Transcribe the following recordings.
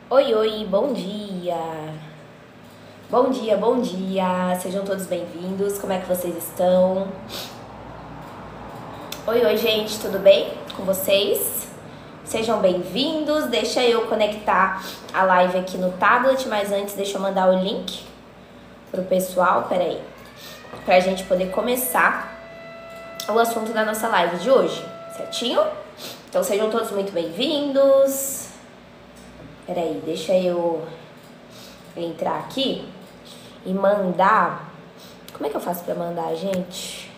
Oi, oi, bom dia! Bom dia, bom dia! Sejam todos bem-vindos, como é que vocês estão? Oi, oi, gente, tudo bem com vocês? Sejam bem-vindos, deixa eu conectar a live aqui no tablet, mas antes deixa eu mandar o link pro pessoal, peraí, pra gente poder começar o assunto da nossa live de hoje, certinho? Então sejam todos muito bem-vindos. Peraí, deixa eu entrar aqui e mandar. Como é que eu faço pra mandar, gente?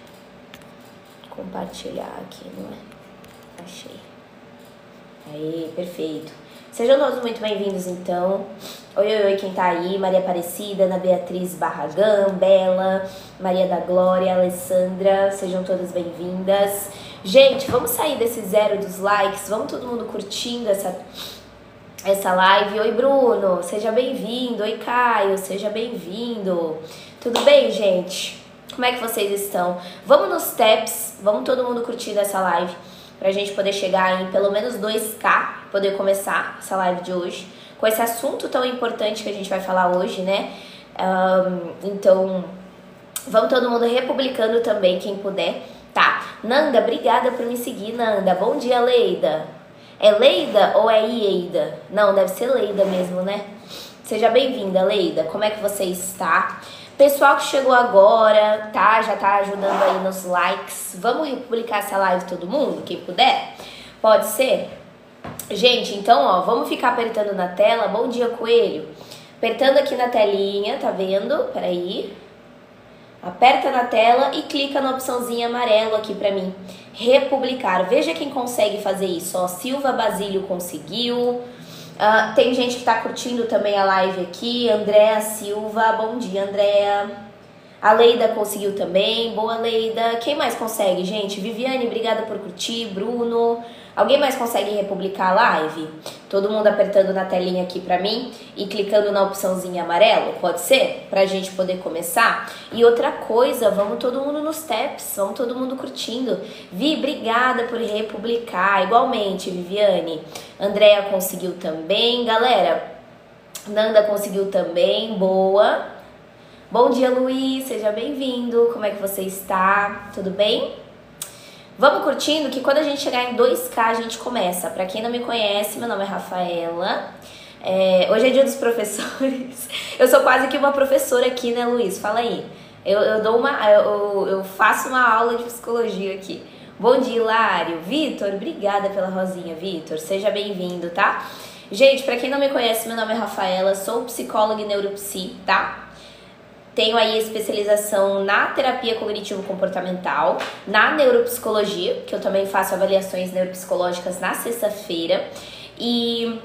Compartilhar aqui, não é? Achei. Aí, perfeito. Sejam todos muito bem-vindos, então. Oi, oi, oi, quem tá aí? Maria Aparecida, Ana Beatriz Barragão, Bela, Maria da Glória, Alessandra. Sejam todas bem-vindas. Gente, vamos sair desse zero dos likes. Vamos todo mundo curtindo essa live. Oi, Bruno, seja bem-vindo. Oi, Caio, seja bem-vindo. Tudo bem, gente? Como é que vocês estão? Vamos nos taps, vamos todo mundo curtindo essa live pra gente poder chegar em pelo menos 2K, poder começar essa live de hoje com esse assunto tão importante que a gente vai falar hoje, né? Então, vamos todo mundo republicando também, quem puder, tá? Nanda, obrigada por me seguir, Nanda. Bom dia, Leida. É Leida ou é Ieida? Não, deve ser Leida mesmo, né? Seja bem-vinda, Leida. Como é que você está? Pessoal que chegou agora, tá? Já tá ajudando aí nos likes. Vamos republicar essa live todo mundo, quem puder? Pode ser? Gente, então, ó, vamos ficar apertando na tela. Bom dia, Coelho. Apertando aqui na telinha, tá vendo? Peraí. Aperta na tela e clica na opçãozinha amarela aqui pra mim. Republicar. Veja quem consegue fazer isso. Ó, Silva Basílio conseguiu. Tem gente que tá curtindo também a live aqui. Andréa Silva. Bom dia, Andréa. A Leida conseguiu também. Boa, Leida. Quem mais consegue, gente? Viviane, obrigada por curtir. Bruno. Alguém mais consegue republicar a live? Todo mundo apertando na telinha aqui pra mim e clicando na opçãozinha amarelo, pode ser? Pra gente poder começar. E outra coisa, vamos todo mundo nos taps, vamos todo mundo curtindo. Vi, obrigada por republicar. Igualmente, Viviane. Andréa conseguiu também. Galera, Nanda conseguiu também. Boa. Bom dia, Luiz. Seja bem-vindo. Como é que você está? Tudo bem? Vamos curtindo que quando a gente chegar em 2K a gente começa. Pra quem não me conhece, meu nome é Rafaela. Hoje é dia dos professores. Eu sou quase que uma professora aqui, né, Luiz? Fala aí. Eu faço uma aula de psicologia aqui. Bom dia, Hilário. Vitor, obrigada pela rosinha, Vitor. Seja bem-vindo, tá? Gente, pra quem não me conhece, meu nome é Rafaela. Sou psicóloga e neuropsi, tá? Tenho aí especialização na terapia cognitivo-comportamental, na neuropsicologia, que eu também faço avaliações neuropsicológicas na sexta-feira, e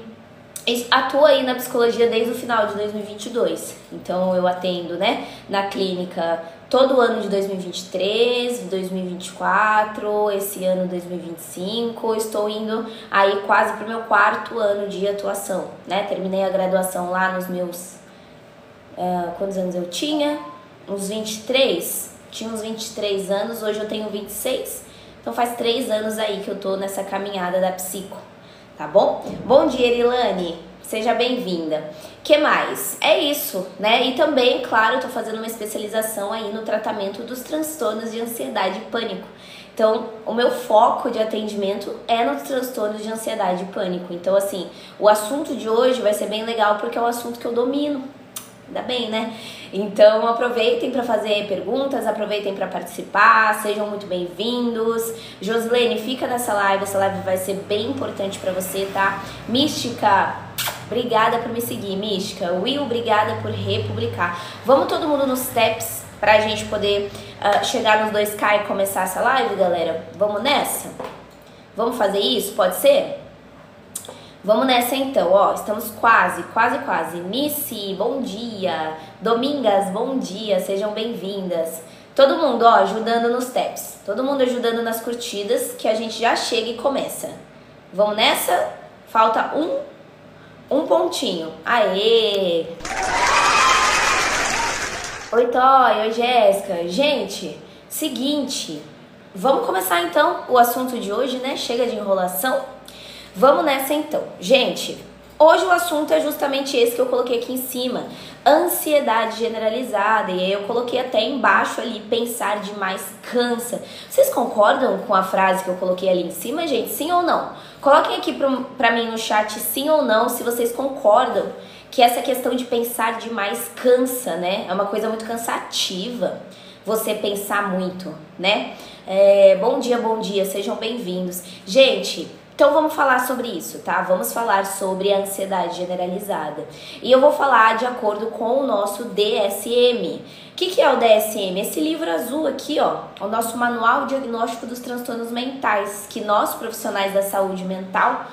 atuo aí na psicologia desde o final de 2022. Então eu atendo, né, na clínica todo o ano de 2023, 2024, esse ano 2025. Estou indo aí quase pro meu 4º ano de atuação, né? Terminei a graduação lá nos meus... quantos anos eu tinha? Uns 23. Tinha uns 23 anos, hoje eu tenho 26. Então faz 3 anos aí que eu tô nessa caminhada da psico, tá bom? Bom dia, Erilane. Seja bem-vinda. Que mais? É isso, né? E também, claro, eu tô fazendo uma especialização aí no tratamento dos transtornos de ansiedade e pânico. Então, o meu foco de atendimento é nos transtornos de ansiedade e pânico. Então, assim, o assunto de hoje vai ser bem legal porque é um assunto que eu domino. Ainda bem, né? Então aproveitem para fazer perguntas, aproveitem para participar, sejam muito bem-vindos. Joslene, fica nessa live, essa live vai ser bem importante para você, tá? Mística, obrigada por me seguir, Mística. Will, obrigada por republicar. Vamos todo mundo nos taps pra gente poder chegar nos 2K e começar essa live, galera? Vamos nessa? Vamos fazer isso? Pode ser? Vamos nessa então, ó, estamos quase. Missy, bom dia. Domingas, bom dia, sejam bem-vindas. Todo mundo, ó, ajudando nos taps. Todo mundo ajudando nas curtidas, que a gente já chega e começa. Vamos nessa? Falta um pontinho. Aê! Oi, Toy, oi, Jéssica. Gente, seguinte, vamos começar então o assunto de hoje, né? Chega de enrolação. Vamos nessa então. Gente, Hoje o assunto é justamente esse que eu coloquei aqui em cima, ansiedade generalizada, e aí eu coloquei até embaixo ali, pensar demais cansa. Vocês concordam com a frase que eu coloquei ali em cima, gente? Sim ou não? Coloquem aqui pra mim no chat sim ou não, se vocês concordam que essa questão de pensar demais cansa, né? É uma coisa muito cansativa você pensar muito, né? Bom dia, sejam bem-vindos. Gente, então vamos falar sobre isso, tá? Vamos falar sobre a ansiedade generalizada. E eu vou falar de acordo com o nosso DSM. O que é o DSM? Esse livro azul aqui, ó, é o nosso Manual Diagnóstico dos Transtornos Mentais, que nós, profissionais da saúde mental,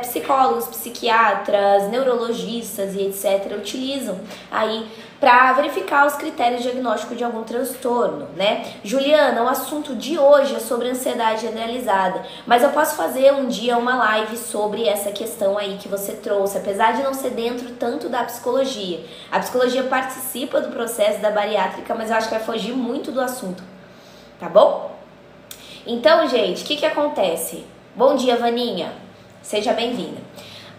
psicólogos, psiquiatras, neurologistas e etc. utilizam aí para verificar os critérios diagnósticos de algum transtorno, né? Juliana, o assunto de hoje é sobre ansiedade generalizada, mas eu posso fazer um dia uma live sobre essa questão aí que você trouxe, apesar de não ser dentro tanto da psicologia. A psicologia participa do processo da bariátrica, mas eu acho que vai fugir muito do assunto, tá bom? Então, gente, o que acontece? Bom dia, Vaninha. Seja bem-vinda.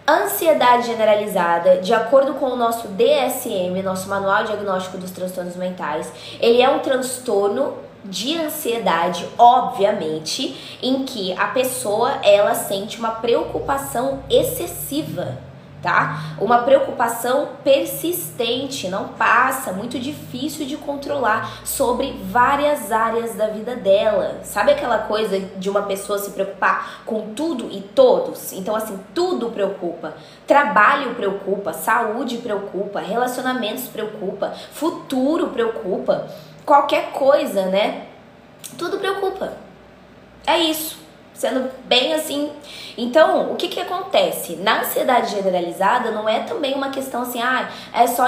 Ansiedade generalizada, de acordo com o nosso DSM, nosso Manual Diagnóstico dos Transtornos Mentais, ele é um transtorno de ansiedade, obviamente, em que a pessoa, ela sente uma preocupação excessiva, tá? Uma preocupação persistente, não passa, muito difícil de controlar sobre várias áreas da vida dela. Sabe aquela coisa de uma pessoa se preocupar com tudo e todos? Então, assim, tudo preocupa. Trabalho preocupa, saúde preocupa, relacionamentos preocupa, futuro preocupa, qualquer coisa, né? Tudo preocupa. É isso. Sendo bem assim. Então, o que acontece? Na ansiedade generalizada não é também uma questão assim, é só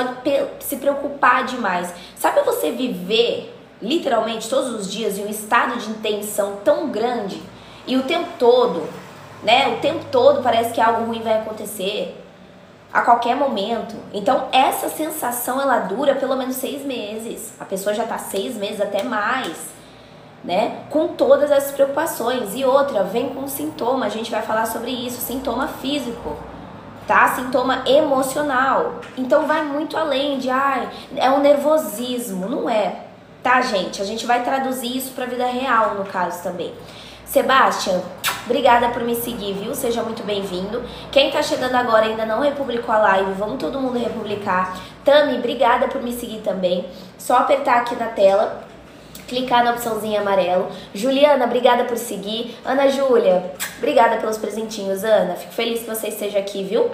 se preocupar demais. Sabe você viver literalmente todos os dias em um estado de tensão tão grande e o tempo todo, né? O tempo todo parece que algo ruim vai acontecer a qualquer momento. Então, essa sensação ela dura pelo menos 6 meses. A pessoa já tá 6 meses, até mais, né? Com todas essas preocupações. E outra, vem com sintoma, a gente vai falar sobre isso, sintoma físico, tá? Sintoma emocional. Então vai muito além de, é um nervosismo, não é, tá, gente? A gente vai traduzir isso pra vida real, no caso também. Sebastian, obrigada por me seguir, viu? Seja muito bem-vindo. Quem tá chegando agora ainda não republicou a live, vamos todo mundo republicar. Tami, obrigada por me seguir também. Só apertar aqui na tela, clicar na opçãozinha amarelo. Juliana, obrigada por seguir. Ana Júlia, obrigada pelos presentinhos, Ana. Fico feliz que você esteja aqui, viu?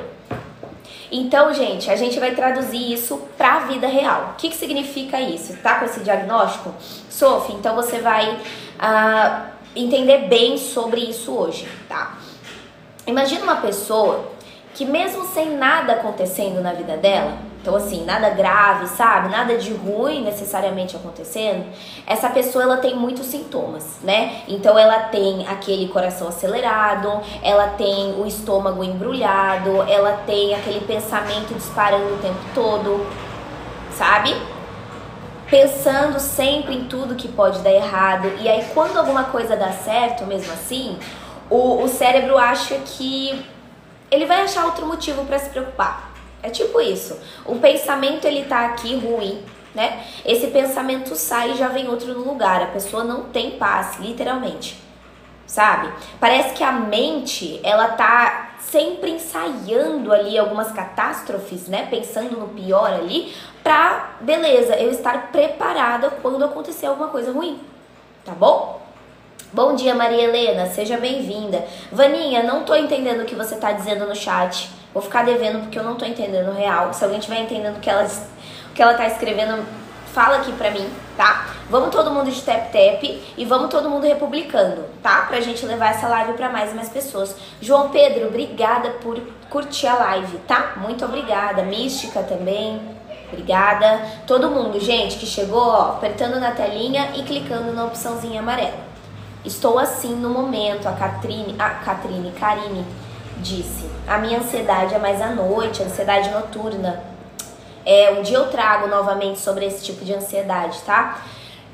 Então, gente, a gente vai traduzir isso pra vida real. O que significa isso? Tá com esse diagnóstico? Sophie, então você vai entender bem sobre isso hoje, tá? Imagina uma pessoa que mesmo sem nada acontecendo na vida dela, então assim, nada grave, sabe? Nada de ruim necessariamente acontecendo, essa pessoa ela tem muitos sintomas, né? Então ela tem aquele coração acelerado, ela tem o estômago embrulhado, ela tem aquele pensamento disparando o tempo todo, sabe? Pensando sempre em tudo que pode dar errado. E aí quando alguma coisa dá certo, mesmo assim, o cérebro acha que ele vai achar outro motivo para se preocupar. É tipo isso. O pensamento, ele tá aqui ruim, né? Esse pensamento sai e já vem outro no lugar. A pessoa não tem paz, literalmente. Sabe? Parece que a mente, ela tá sempre ensaiando ali algumas catástrofes, né? Pensando no pior ali, pra, beleza, eu estar preparada quando acontecer alguma coisa ruim. Tá bom? Bom dia, Maria Helena, seja bem-vinda. Vaninha, não tô entendendo o que você tá dizendo no chat. Vou ficar devendo porque eu não tô entendendo real. Se alguém tiver entendendo o que ela tá escrevendo, fala aqui pra mim, tá? Vamos todo mundo de tap-tap e vamos todo mundo republicando, tá? Pra gente levar essa live pra mais e mais pessoas. João Pedro, obrigada por curtir a live, tá? Muito obrigada. Mística também, obrigada. Todo mundo, gente, que chegou, ó, apertando na telinha e clicando na opçãozinha amarela. Estou assim no momento, Karine disse. A minha ansiedade é mais à noite, ansiedade noturna. Um dia eu trago novamente sobre esse tipo de ansiedade, tá?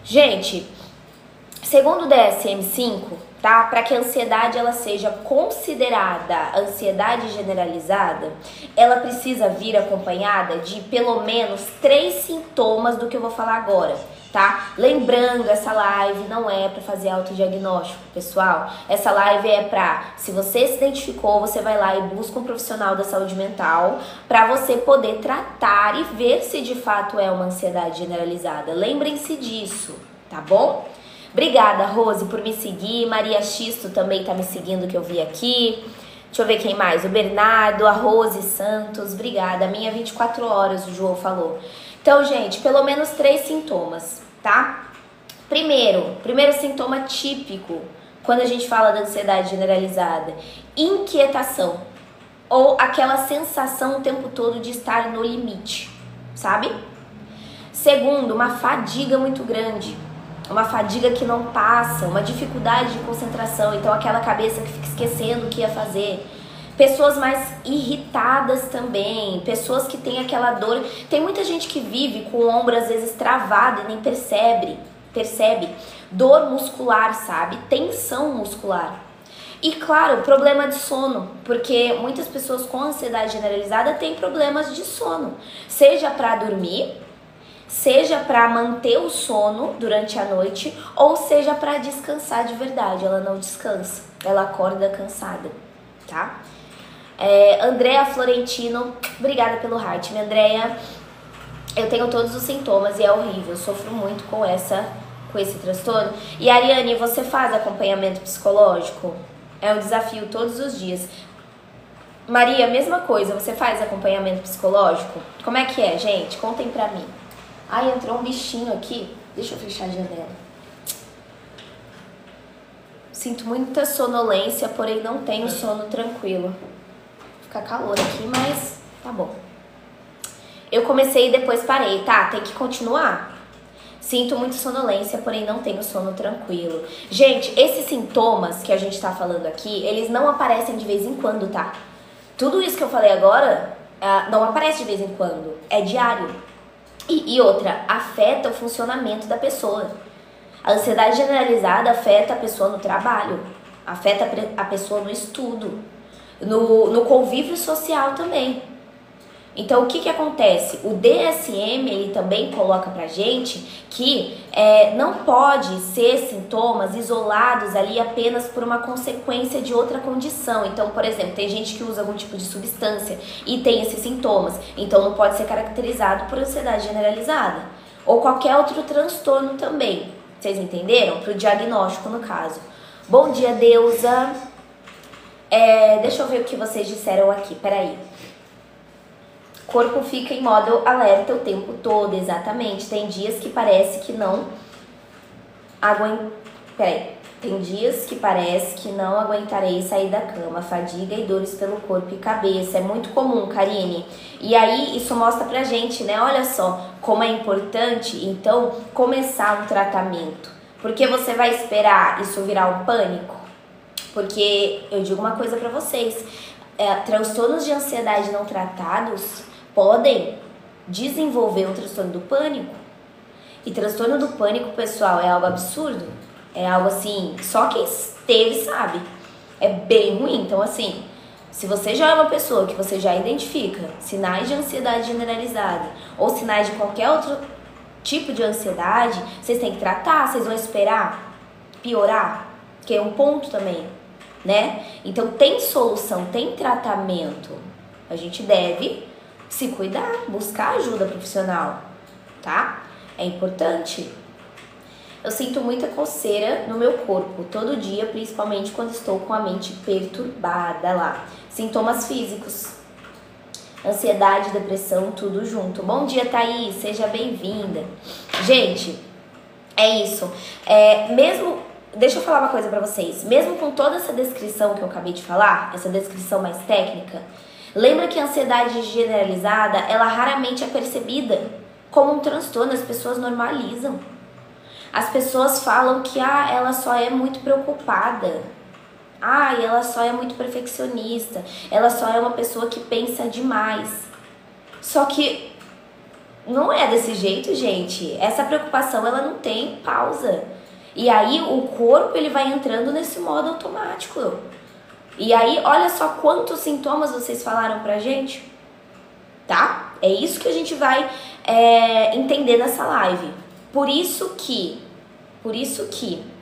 Gente, Segundo o DSM-5, tá? Para que a ansiedade ela seja considerada ansiedade generalizada, ela precisa vir acompanhada de pelo menos 3 sintomas do que eu vou falar agora, tá? Lembrando, essa live não é para fazer autodiagnóstico, pessoal. Essa live é para, se você se identificou, você vai lá e busca um profissional da saúde mental para você poder tratar e ver se de fato é uma ansiedade generalizada. Lembrem-se disso, tá bom? Obrigada, Rose, por me seguir. Maria Xisto também tá me seguindo, que eu vi aqui. Deixa eu ver quem mais. O Bernardo, a Rose Santos. Obrigada. A minha 24 horas, o João falou. Então, gente, pelo menos 3 sintomas, tá? Primeiro sintoma típico, quando a gente fala da ansiedade generalizada. Inquietação. Ou aquela sensação o tempo todo de estar no limite, sabe? Segundo, uma fadiga muito grande. Uma fadiga que não passa, uma dificuldade de concentração, então aquela cabeça que fica esquecendo o que ia fazer. Pessoas mais irritadas também, pessoas que têm aquela dor. Tem muita gente que vive com o ombro às vezes travado e nem percebe. Dor muscular, sabe? Tensão muscular. E claro, problema de sono, porque muitas pessoas com ansiedade generalizada têm problemas de sono, seja para dormir, seja para manter o sono durante a noite, ou seja para descansar de verdade. Ela não descansa, ela acorda cansada, tá? Andréa Florentino, obrigada pelo heart. Minha Andréa, eu tenho todos os sintomas e é horrível, eu sofro muito com esse transtorno. E Ariane, você faz acompanhamento psicológico? É um desafio todos os dias. Maria, mesma coisa, você faz acompanhamento psicológico? Como é que é, gente? Contem pra mim. Ai, entrou um bichinho aqui. Deixa eu fechar a janela. Sinto muita sonolência, porém não tenho sono tranquilo. Fica calor aqui, mas tá bom. Eu comecei e depois parei, tá? Tem que continuar. Sinto muita sonolência, porém não tenho sono tranquilo. Gente, esses sintomas que a gente tá falando aqui, eles não aparecem de vez em quando, tá? Tudo isso que eu falei agora não aparece de vez em quando. É diário. E outra, afeta o funcionamento da pessoa. A ansiedade generalizada afeta a pessoa no trabalho, afeta a pessoa no estudo, no convívio social também. Então, o que acontece? O DSM, ele também coloca pra gente que não pode ser sintomas isolados ali apenas por uma consequência de outra condição. Então, por exemplo, tem gente que usa algum tipo de substância e tem esses sintomas. Então, não pode ser caracterizado por ansiedade generalizada. Ou qualquer outro transtorno também. Vocês entenderam? Pro diagnóstico, no caso. Bom dia, Deusa. Deixa eu ver o que vocês disseram aqui. Peraí. Corpo fica em modo alerta o tempo todo, exatamente. Tem dias que parece que não Tem dias que parece que não aguentarei sair da cama, fadiga e dores pelo corpo e cabeça. É muito comum, Karine. E aí isso mostra pra gente, né? Olha só como é importante, então, começar um tratamento. Porque você vai esperar isso virar um pânico? Porque eu digo uma coisa pra vocês. Transtornos de ansiedade não tratados podem desenvolver um transtorno do pânico. E transtorno do pânico, pessoal, é algo absurdo. É algo assim, só quem teve sabe. É bem ruim. Então, assim, se você já é uma pessoa que você já identifica sinais de ansiedade generalizada ou sinais de qualquer outro tipo de ansiedade, vocês têm que tratar. Vocês vão esperar piorar, que é um ponto também, né? Então, tem solução, tem tratamento. A gente deve se cuidar, buscar ajuda profissional, tá? É importante. Eu sinto muita coceira no meu corpo todo dia, principalmente quando estou com a mente perturbada lá. Sintomas físicos, ansiedade, depressão, tudo junto. Bom dia, Thaís, seja bem-vinda. Gente, é isso. Deixa eu falar uma coisa pra vocês. Mesmo com toda essa descrição que eu acabei de falar, essa descrição mais técnica, lembra que a ansiedade generalizada, ela raramente é percebida como um transtorno, as pessoas normalizam. As pessoas falam que ela só é muito preocupada. Ela só é muito perfeccionista. Ela só é uma pessoa que pensa demais. Só que não é desse jeito, gente. Essa preocupação, ela não tem pausa. E aí o corpo ele vai entrando nesse modo automático. E aí olha só quantos sintomas vocês falaram pra gente, tá? É isso que a gente vai entender nessa live. Por isso que,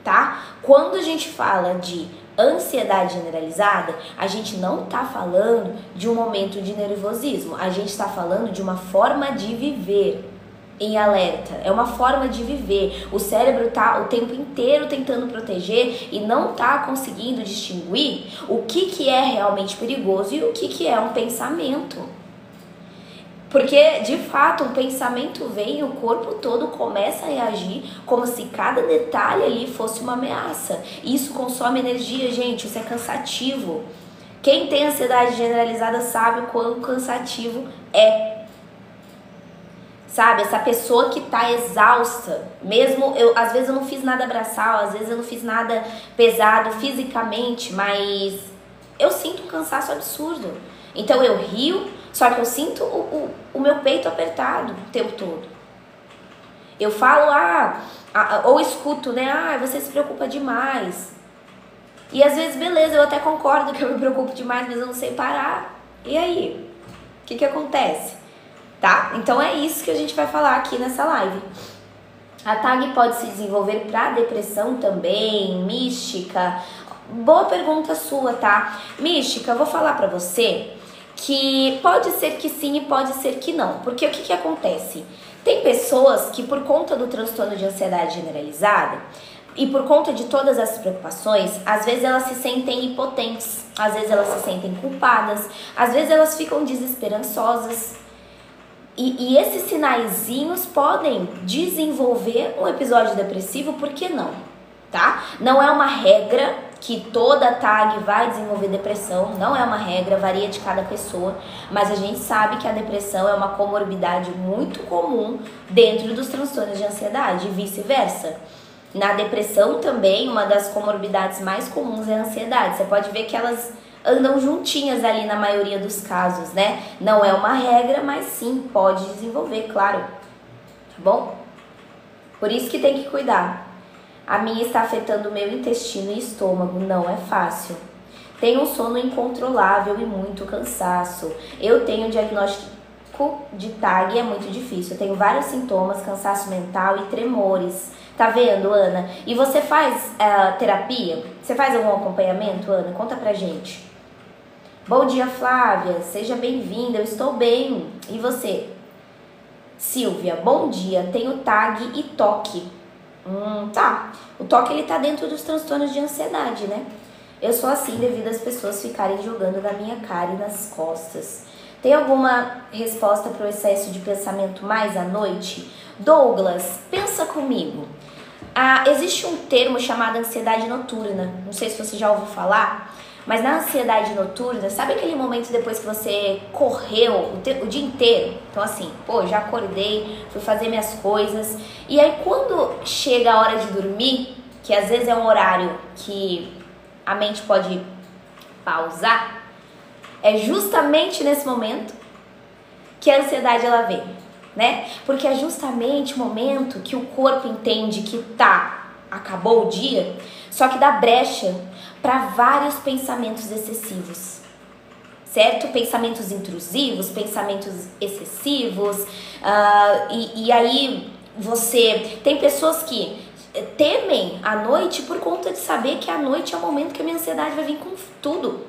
tá? Quando a gente fala de ansiedade generalizada, a gente não tá falando de um momento de nervosismo, a gente tá falando de uma forma de viver em alerta, é uma forma de viver. O cérebro tá o tempo inteiro tentando proteger e não tá conseguindo distinguir o que é realmente perigoso e o que é um pensamento. Porque, de fato, um pensamento vem e o corpo todo começa a reagir como se cada detalhe ali fosse uma ameaça. Isso consome energia, gente, isso é cansativo. Quem tem ansiedade generalizada sabe o quão cansativo é. Sabe, essa pessoa que tá exausta, mesmo às vezes eu não fiz nada braçal, às vezes eu não fiz nada pesado fisicamente, mas eu sinto um cansaço absurdo. Então eu rio, só que eu sinto o meu peito apertado o tempo todo. Eu falo, ou escuto, né, você se preocupa demais. E às vezes, beleza, eu até concordo que eu me preocupo demais, mas eu não sei parar. E aí? O que acontece? Tá? Então é isso que a gente vai falar aqui nessa live. A TAG pode se desenvolver para depressão também, mística. Boa pergunta sua, tá? Mística, eu vou falar pra você que pode ser que sim e pode ser que não. Porque o que acontece? Tem pessoas que por conta do transtorno de ansiedade generalizada e por conta de todas essas preocupações, às vezes elas se sentem impotentes, às vezes elas se sentem culpadas, às vezes elas ficam desesperançosas. E esses sinaizinhos podem desenvolver um episódio depressivo, por que não? Tá? Não é uma regra que toda TAG vai desenvolver depressão, não é uma regra, varia de cada pessoa, mas a gente sabe que a depressão é uma comorbidade muito comum dentro dos transtornos de ansiedade e vice-versa. Na depressão também, uma das comorbidades mais comuns é a ansiedade. Você pode ver que elas andam juntinhas ali na maioria dos casos, né? Não é uma regra, mas sim, pode desenvolver, claro. Tá bom? Por isso que tem que cuidar. A minha está afetando o meu intestino e estômago, não é fácil. Tenho um sono incontrolável e muito cansaço. Eu tenho diagnóstico de TAG e é muito difícil. Eu tenho vários sintomas, cansaço mental e tremores. Tá vendo, Ana? E você faz terapia? Você faz algum acompanhamento, Ana? Conta pra gente. Bom dia, Flávia. Seja bem-vinda. Eu estou bem. E você? Silvia, bom dia. Tenho TAG e TOC. Tá. O TOC, ele tá dentro dos transtornos de ansiedade, né? Eu sou assim devido às pessoas ficarem jogando na minha cara e nas costas. Tem alguma resposta para o excesso de pensamento mais à noite? Douglas, pensa comigo. Existe um termo chamado ansiedade noturna. Não sei se você já ouviu falar, mas na ansiedade noturna, sabe aquele momento depois que você correu o dia inteiro? Então assim, já acordei, fui fazer minhas coisas. E aí quando chega a hora de dormir, que às vezes é um horário que a mente pode pausar, é justamente nesse momento que a ansiedade ela vem, né? Porque é justamente o momento que o corpo entende que acabou o dia, só que dá brecha para vários pensamentos excessivos, certo? Pensamentos intrusivos, pensamentos excessivos, e aí tem pessoas que temem a noite por conta de saber que a noite é o momento que a minha ansiedade vai vir com tudo.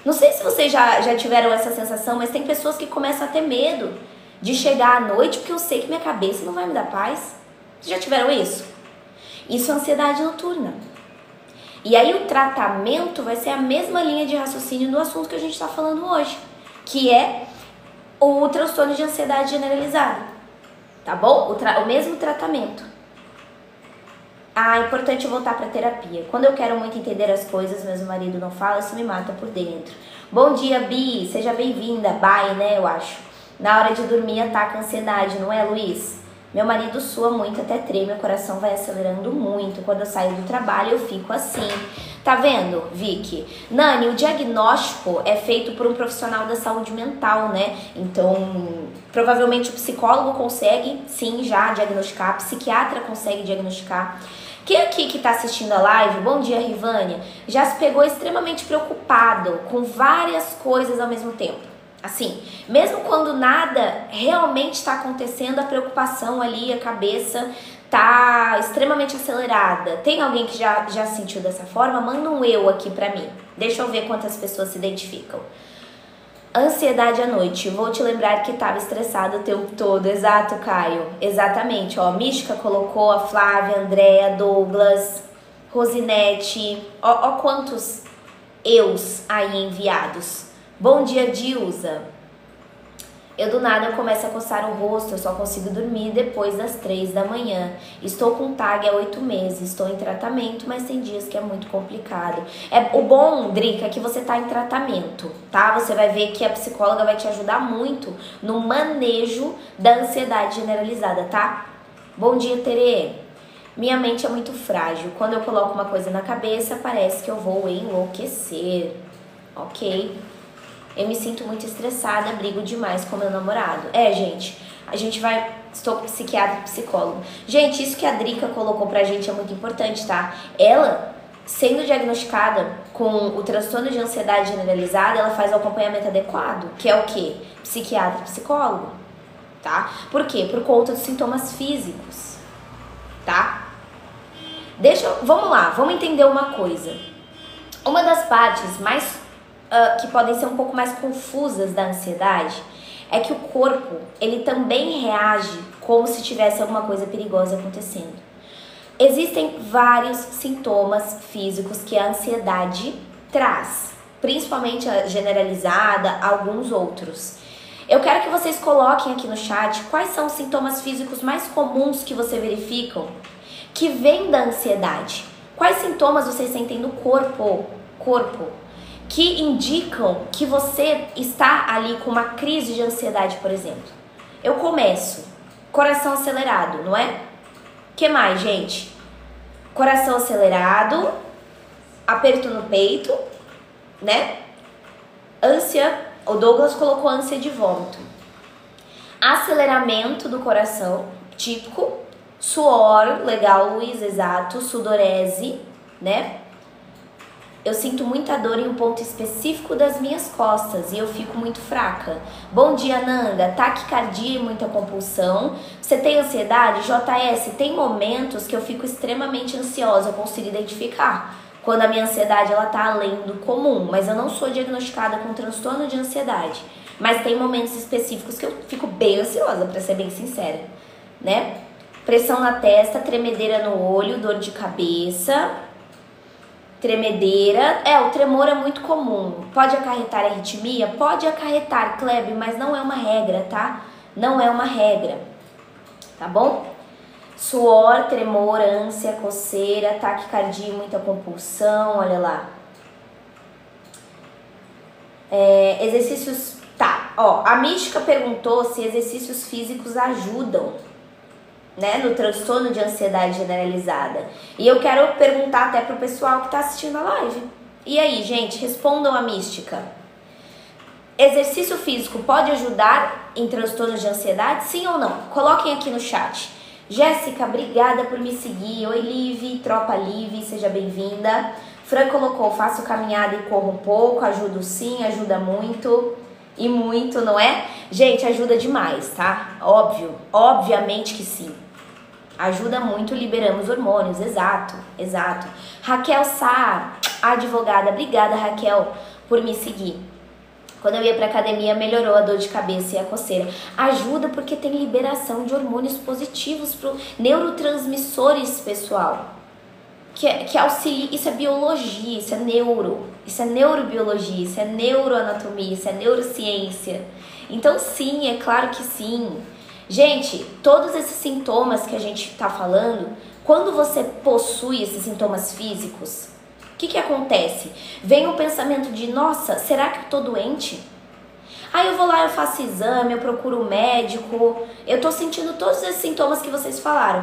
Não sei se vocês já tiveram essa sensação, mas tem pessoas que começam a ter medo de chegar à noite porque eu sei que minha cabeça não vai me dar paz. Vocês já tiveram isso? Isso é ansiedade noturna. E aí o tratamento vai ser a mesma linha de raciocínio do assunto que a gente está falando hoje, que é o transtorno de ansiedade generalizada, tá bom? O mesmo tratamento. É importante voltar para terapia. Quando eu quero muito entender as coisas, meu marido não fala, isso me mata por dentro. Bom dia, Bi, seja bem-vinda. Bye, né, eu acho. Na hora de dormir ataca a ansiedade, não é, Luiz? Meu marido sua muito, até treme, meu coração vai acelerando muito. Quando eu saio do trabalho, eu fico assim. Tá vendo, Vicky? Nani, o diagnóstico é feito por um profissional da saúde mental, né? Então, provavelmente o psicólogo consegue, sim, já diagnosticar, a psiquiatra consegue diagnosticar. Quem aqui que tá assistindo a live, bom dia Rivânia, já se pegou extremamente preocupado com várias coisas ao mesmo tempo? Assim, mesmo quando nada realmente está acontecendo, a preocupação ali, a cabeça tá extremamente acelerada. Tem alguém que já sentiu dessa forma? Manda um eu aqui pra mim. Deixa eu ver quantas pessoas se identificam. Ansiedade à noite. Vou te lembrar que estava estressada o tempo todo. Exato, Caio. Exatamente. Ó, Mística colocou, a Flávia, Andréa, Douglas, Rosinete. Ó quantos eus aí enviados. Bom dia, Dilza. Eu do nada começo a coçar o rosto, eu só consigo dormir depois das 3 da manhã. Estou com TAG há 8 meses, estou em tratamento, mas tem dias que é muito complicado. O bom, Drica, é que você está em tratamento, tá? Você vai ver que a psicóloga vai te ajudar muito no manejo da ansiedade generalizada, tá? Bom dia, Tere. Minha mente é muito frágil. Quando eu coloco uma coisa na cabeça, parece que eu vou enlouquecer. Ok? Eu me sinto muito estressada, brigo demais com meu namorado. Gente, a gente vai... Estou com psiquiatra e psicólogo. Gente, isso que a Drica colocou pra gente é muito importante, tá? Ela, sendo diagnosticada com o transtorno de ansiedade generalizada, ela faz o acompanhamento adequado, que é o quê? Psiquiatra e psicólogo, tá? Por quê? Por conta dos sintomas físicos, tá? Vamos lá, vamos entender uma coisa. Uma das partes mais... que podem ser um pouco mais confusas da ansiedade, é que o corpo, ele também reage como se tivesse alguma coisa perigosa acontecendo. Existem vários sintomas físicos que a ansiedade traz, principalmente a generalizada, alguns outros. Eu quero que vocês coloquem aqui no chat quais são os sintomas físicos mais comuns que você verificam que vêm da ansiedade. Quais sintomas vocês sentem no corpo que indicam que você está ali com uma crise de ansiedade, por exemplo. Eu começo, coração acelerado, não é? Que mais, gente? Coração acelerado, aperto no peito, né? Ânsia, o Douglas colocou ânsia de vômito. Aceleramento do coração, típico. Suor, legal, Luiz, exato. Sudorese, né? Eu sinto muita dor em um ponto específico das minhas costas e eu fico muito fraca. Bom dia, Nanda. Taquicardia e muita compulsão. Você tem ansiedade? JS, tem momentos que eu fico extremamente ansiosa, eu consigo identificar quando a minha ansiedade ela tá além do comum, mas eu não sou diagnosticada com transtorno de ansiedade. Mas tem momentos específicos que eu fico bem ansiosa, pra ser bem sincera, né? Pressão na testa, tremedeira no olho, dor de cabeça... Tremedeira, o tremor é muito comum. Pode acarretar arritmia? Pode acarretar, Klebe, mas não é uma regra, tá? Não é uma regra, tá bom? Suor, tremor, ânsia, coceira, taquicardia, muita compulsão, olha lá. Exercícios, tá, ó, a Mística perguntou se exercícios físicos ajudam, né, no transtorno de ansiedade generalizada. E eu quero perguntar até pro pessoal que tá assistindo a live. E aí, gente, respondam a Mística. Exercício físico pode ajudar em transtorno de ansiedade? Sim ou não? Coloquem aqui no chat. Jéssica, obrigada por me seguir. Oi, Liv, tropa Liv, seja bem-vinda. Fran colocou, faço caminhada e corro um pouco. Ajudo sim, ajuda muito. E muito, não é? Gente, ajuda demais, tá? Óbvio, obviamente que sim. Ajuda muito, liberamos hormônios, exato. Raquel Sá, advogada, obrigada Raquel por me seguir. Quando eu ia pra academia, melhorou a dor de cabeça e a coceira. Ajuda porque tem liberação de hormônios positivos pro neurotransmissores, pessoal. Que auxilia, isso é biologia, isso é neurobiologia, isso é neuroanatomia, isso é neurociência. Então sim, é claro que sim. Gente, todos esses sintomas que a gente tá falando, quando você possui esses sintomas físicos, o que acontece? Vem o pensamento de, nossa, será que eu tô doente? Aí eu vou lá, eu faço exame, eu procuro um médico, eu tô sentindo todos esses sintomas que vocês falaram.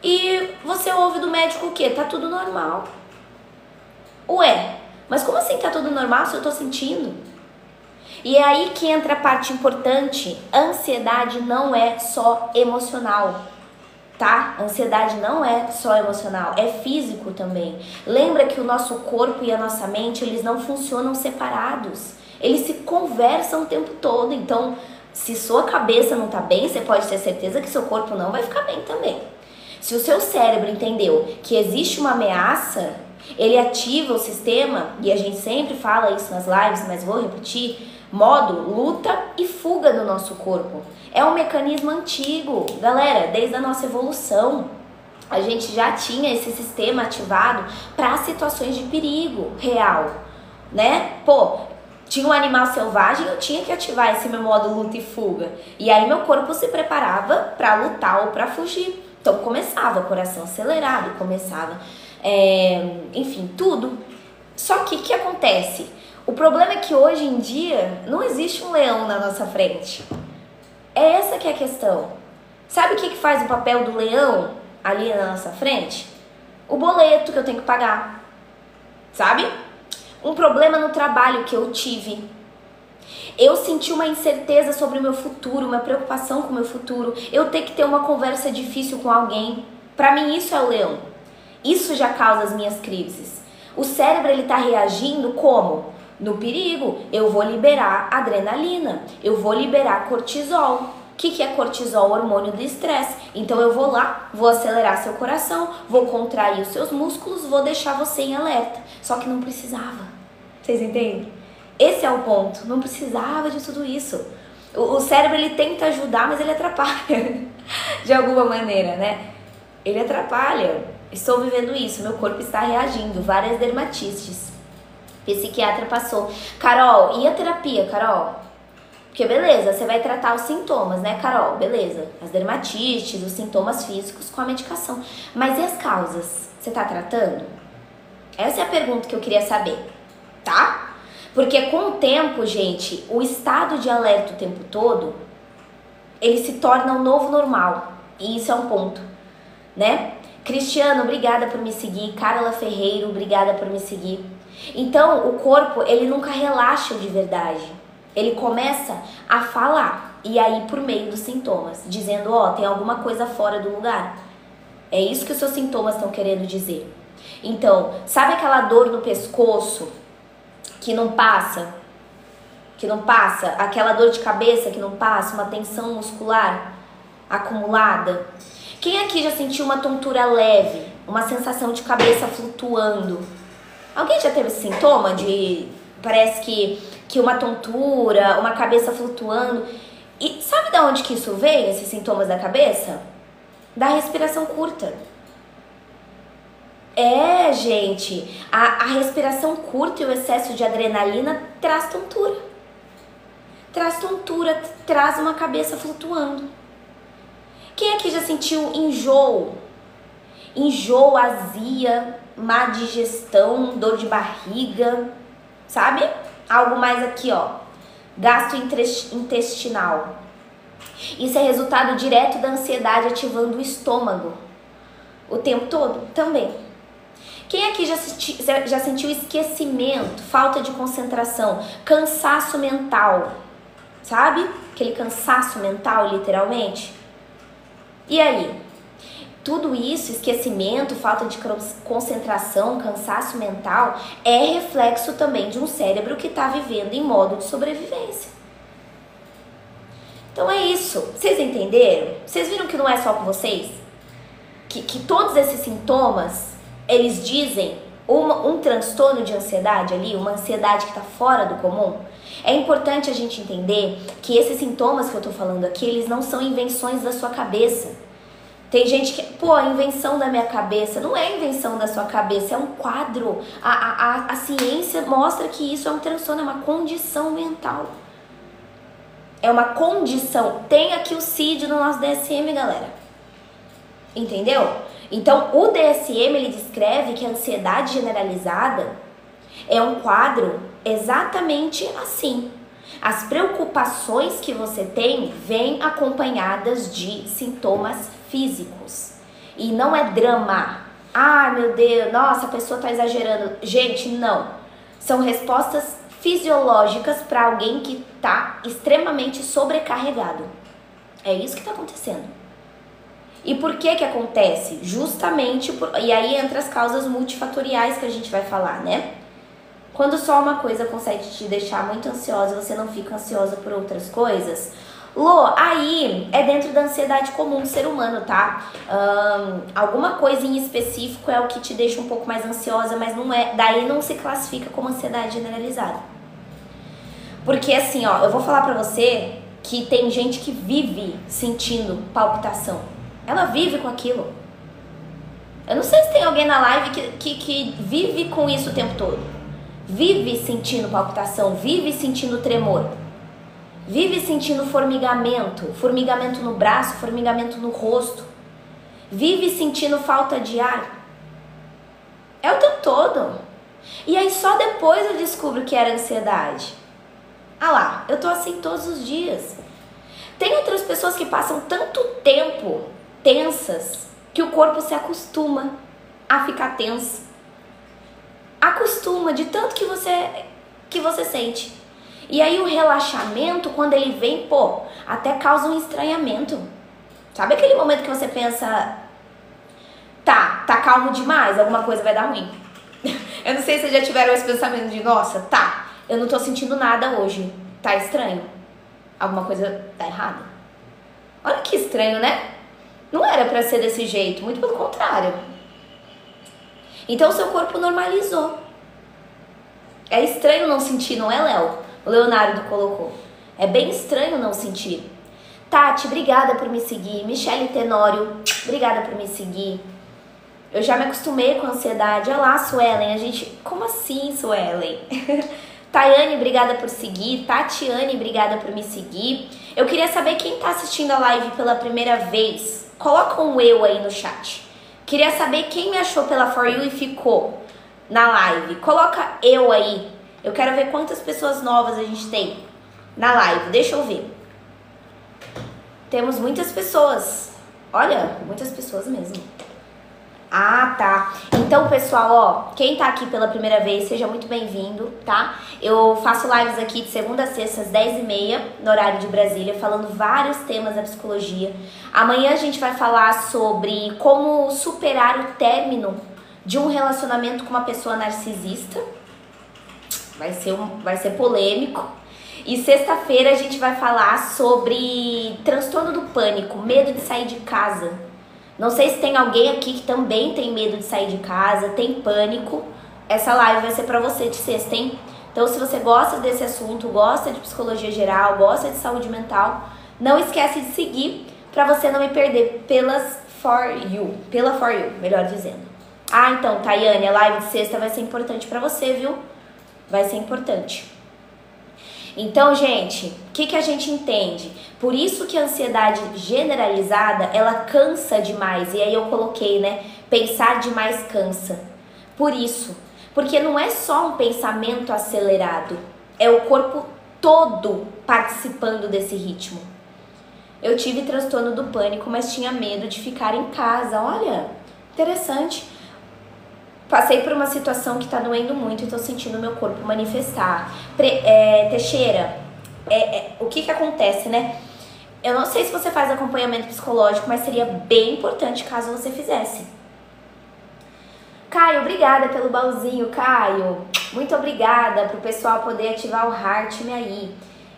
E você ouve do médico o quê? Tá tudo normal. Ué, mas como assim tá tudo normal se eu tô sentindo? E é aí que entra a parte importante. Ansiedade não é só emocional. tá? A ansiedade não é só emocional, é físico também. Lembra que o nosso corpo e a nossa mente, eles não funcionam separados. Eles se conversam o tempo todo. Então, se sua cabeça não tá bem, você pode ter certeza que seu corpo não vai ficar bem também. Se o seu cérebro entendeu que existe uma ameaça, ele ativa o sistema, e a gente sempre fala isso nas lives, mas vou repetir, modo luta e fuga do nosso corpo. É um mecanismo antigo, galera, desde a nossa evolução. A gente já tinha esse sistema ativado para situações de perigo real, né? Pô, tinha um animal selvagem, eu tinha que ativar esse meu modo luta e fuga. E aí meu corpo se preparava para lutar ou para fugir. Então começava coração acelerado, começava, enfim, tudo. Só que o que acontece? O problema é que hoje em dia não existe um leão na nossa frente. É essa que é a questão. Sabe o que faz o papel do leão ali na nossa frente? O boleto que eu tenho que pagar. Sabe? Um problema no trabalho que eu tive. Eu senti uma incerteza sobre o meu futuro, uma preocupação com o meu futuro. Eu ter que ter uma conversa difícil com alguém. Pra mim isso é o leão. Isso já causa as minhas crises. O cérebro, ele tá reagindo como? No perigo. Eu vou liberar adrenalina. Eu vou liberar cortisol. O que é cortisol? Hormônio do estresse. Então eu vou lá, vou acelerar seu coração, vou contrair os seus músculos, vou deixar você em alerta. Só que não precisava. Vocês entendem? Esse é o ponto. Não precisava de tudo isso. O cérebro, ele tenta ajudar, mas ele atrapalha. De alguma maneira, né? Ele atrapalha. Estou vivendo isso. Meu corpo está reagindo. Várias dermatites. Psiquiatra passou. Carol, e a terapia, Carol? Porque beleza, você vai tratar os sintomas, né, Carol? Beleza. As dermatites, os sintomas físicos com a medicação. Mas e as causas? Você tá tratando? Essa é a pergunta que eu queria saber, tá? Porque com o tempo, gente, o estado de alerta o tempo todo, ele se torna um novo normal. E isso é um ponto, né? Cristiano, obrigada por me seguir. Carla Ferreiro, obrigada por me seguir. Então, o corpo, ele nunca relaxa de verdade. Ele começa a falar, e aí por meio dos sintomas, dizendo, ó, tem alguma coisa fora do lugar. É isso que os seus sintomas estão querendo dizer. Então, sabe aquela dor no pescoço que não passa? Que não passa? Aquela dor de cabeça que não passa? Uma tensão muscular acumulada? Quem aqui já sentiu uma tontura leve? Uma sensação de cabeça flutuando? Alguém já teve esse sintoma de... Parece que uma tontura, uma cabeça flutuando. E sabe de onde que isso vem, esses sintomas da cabeça? Da respiração curta. É, gente, a respiração curta e o excesso de adrenalina traz tontura. Traz tontura, traz uma cabeça flutuando. Quem aqui já sentiu enjoo? Enjoo, azia, má digestão, dor de barriga, sabe? Algo mais aqui, ó, gastrointestinal. Isso é resultado direto da ansiedade ativando o estômago o tempo todo também. Quem aqui já sentiu esquecimento, falta de concentração, cansaço mental, sabe? Aquele cansaço mental, literalmente. E aí? Tudo isso, esquecimento, falta de concentração, cansaço mental, é reflexo também de um cérebro que está vivendo em modo de sobrevivência. Então é isso. Vocês entenderam? Vocês viram que não é só com vocês? Que todos esses sintomas, eles dizem um transtorno de ansiedade ali, uma ansiedade que está fora do comum? É importante a gente entender que esses sintomas que eu estou falando aqui, eles não são invenções da sua cabeça. Tem gente que, pô, a invenção da minha cabeça. Não é invenção da sua cabeça, é um quadro. A ciência mostra que isso é um transtorno, é uma condição mental. É uma condição. Tem aqui o CID no nosso DSM, galera. Entendeu? Então, o DSM, ele descreve que a ansiedade generalizada é um quadro exatamente assim. As preocupações que você tem vêm acompanhadas de sintomas físicos. E não é drama. Ah, meu Deus, nossa, a pessoa tá exagerando. Gente, não. São respostas fisiológicas para alguém que tá extremamente sobrecarregado. É isso que tá acontecendo. E por que que acontece? Justamente e aí entra as causas multifatoriais que a gente vai falar, né? Quando só uma coisa consegue te deixar muito ansiosa, você não fica ansiosa por outras coisas. Lô, aí é dentro da ansiedade comum do ser humano, tá? Alguma coisa em específico é o que te deixa um pouco mais ansiosa, mas não é, daí não se classifica como ansiedade generalizada. Porque assim, ó, eu vou falar pra você que tem gente que vive sentindo palpitação. Ela vive com aquilo. Eu não sei se tem alguém na live que vive com isso o tempo todo. Vive sentindo palpitação, vive sentindo tremor. Vive sentindo formigamento, formigamento no braço, formigamento no rosto. Vive sentindo falta de ar. É o tempo todo. E aí só depois eu descubro que era ansiedade. Ah lá, eu tô assim todos os dias. Tem outras pessoas que passam tanto tempo tensas que o corpo se acostuma a ficar tenso. Acostuma de tanto que você sente. E aí o relaxamento, quando ele vem, pô, até causa um estranhamento. Sabe aquele momento que você pensa, tá calmo demais, alguma coisa vai dar ruim. Eu não sei se vocês já tiveram esse pensamento de, nossa, eu não tô sentindo nada hoje, tá estranho. Alguma coisa tá errada. Olha que estranho, né? Não era pra ser desse jeito, muito pelo contrário. Então o seu corpo normalizou. É estranho não sentir, não é, Léo? O Leonardo colocou. É bem estranho não sentir. Tati, obrigada por me seguir. Michele Tenório, obrigada por me seguir. Eu já me acostumei com a ansiedade. Olha lá, Suelen, a gente... Como assim, Suelen? Tayane, obrigada por seguir. Tatiane, obrigada por me seguir. Eu queria saber quem tá assistindo a live pela primeira vez. Coloca um eu aí no chat. Queria saber quem me achou pela For You e ficou na live. Coloca eu aí. Eu quero ver quantas pessoas novas a gente tem na live. Deixa eu ver. Temos muitas pessoas. Olha, muitas pessoas mesmo. Ah, tá. Então, pessoal, ó, quem tá aqui pela primeira vez, seja muito bem-vindo, tá? Eu faço lives aqui de segunda a sexta, às 10h30, no horário de Brasília, falando vários temas da psicologia. Amanhã a gente vai falar sobre como superar o término de um relacionamento com uma pessoa narcisista. Vai ser polêmico. E sexta-feira a gente vai falar sobre transtorno do pânico, medo de sair de casa. Não sei se tem alguém aqui que também tem medo de sair de casa, tem pânico. Essa live vai ser pra você de sexta, hein? Então, se você gosta desse assunto, gosta de psicologia geral, gosta de saúde mental, não esquece de seguir pra você não me perder pela For You, melhor dizendo. Ah, então, Tayane, a live de sexta vai ser importante pra você, viu? Vai ser importante. Então, gente, o que a gente entende? Por isso que a ansiedade generalizada, ela cansa demais. E aí eu coloquei, né? Pensar demais cansa. Por isso. Porque não é só um pensamento acelerado. É o corpo todo participando desse ritmo. Eu tive transtorno do pânico, mas tinha medo de ficar em casa. Olha, interessante. Passei por uma situação que tá doendo muito e tô sentindo meu corpo manifestar. Teixeira, o que acontece, né? Eu não sei se você faz acompanhamento psicológico, mas seria bem importante caso você fizesse. Caio, obrigada pelo baúzinho, Caio. Muito obrigada pro pessoal poder ativar o Heart-me aí.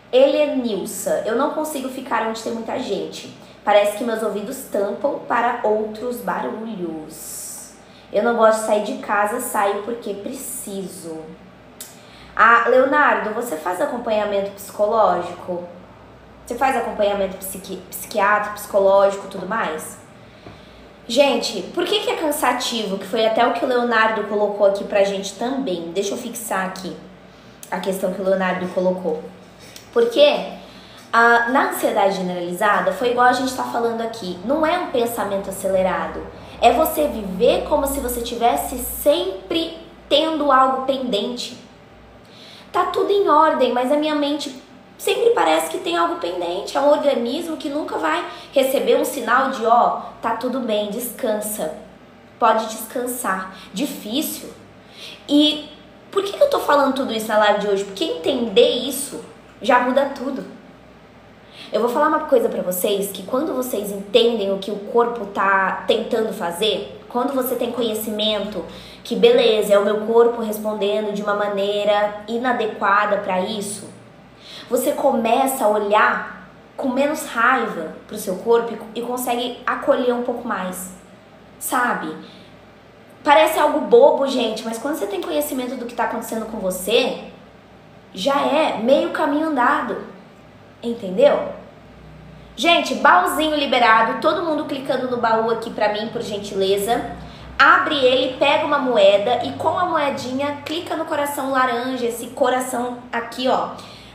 Helenilsa, eu não consigo ficar onde tem muita gente. Parece que meus ouvidos tampam para outros barulhos. Eu não gosto de sair de casa, saio porque preciso. Ah, Leonardo, você faz acompanhamento psicológico? Você faz acompanhamento psiquiátrico, psicológico, tudo mais? Gente, por que é cansativo? Que foi até o que o Leonardo colocou aqui pra gente também. Deixa eu fixar aqui a questão que o Leonardo colocou. Porque na ansiedade generalizada, foi igual a gente tá falando aqui, não é um pensamento acelerado. É você viver como se você tivesse sempre tendo algo pendente. Tá tudo em ordem, mas a minha mente sempre parece que tem algo pendente. É um organismo que nunca vai receber um sinal de, ó, tá tudo bem, descansa. Pode descansar. Difícil. E por que eu tô falando tudo isso na live de hoje? Porque entender isso já muda tudo. Eu vou falar uma coisa pra vocês, que quando vocês entendem o que o corpo tá tentando fazer, quando você tem conhecimento que beleza, é o meu corpo respondendo de uma maneira inadequada pra isso, você começa a olhar com menos raiva pro seu corpo e consegue acolher um pouco mais, sabe? Parece algo bobo, gente, mas quando você tem conhecimento do que tá acontecendo com você, já é meio caminho andado, entendeu? Gente, baúzinho liberado, todo mundo clicando no baú aqui pra mim, por gentileza. Abre ele, pega uma moeda e com a moedinha clica no coração laranja, esse coração aqui, ó,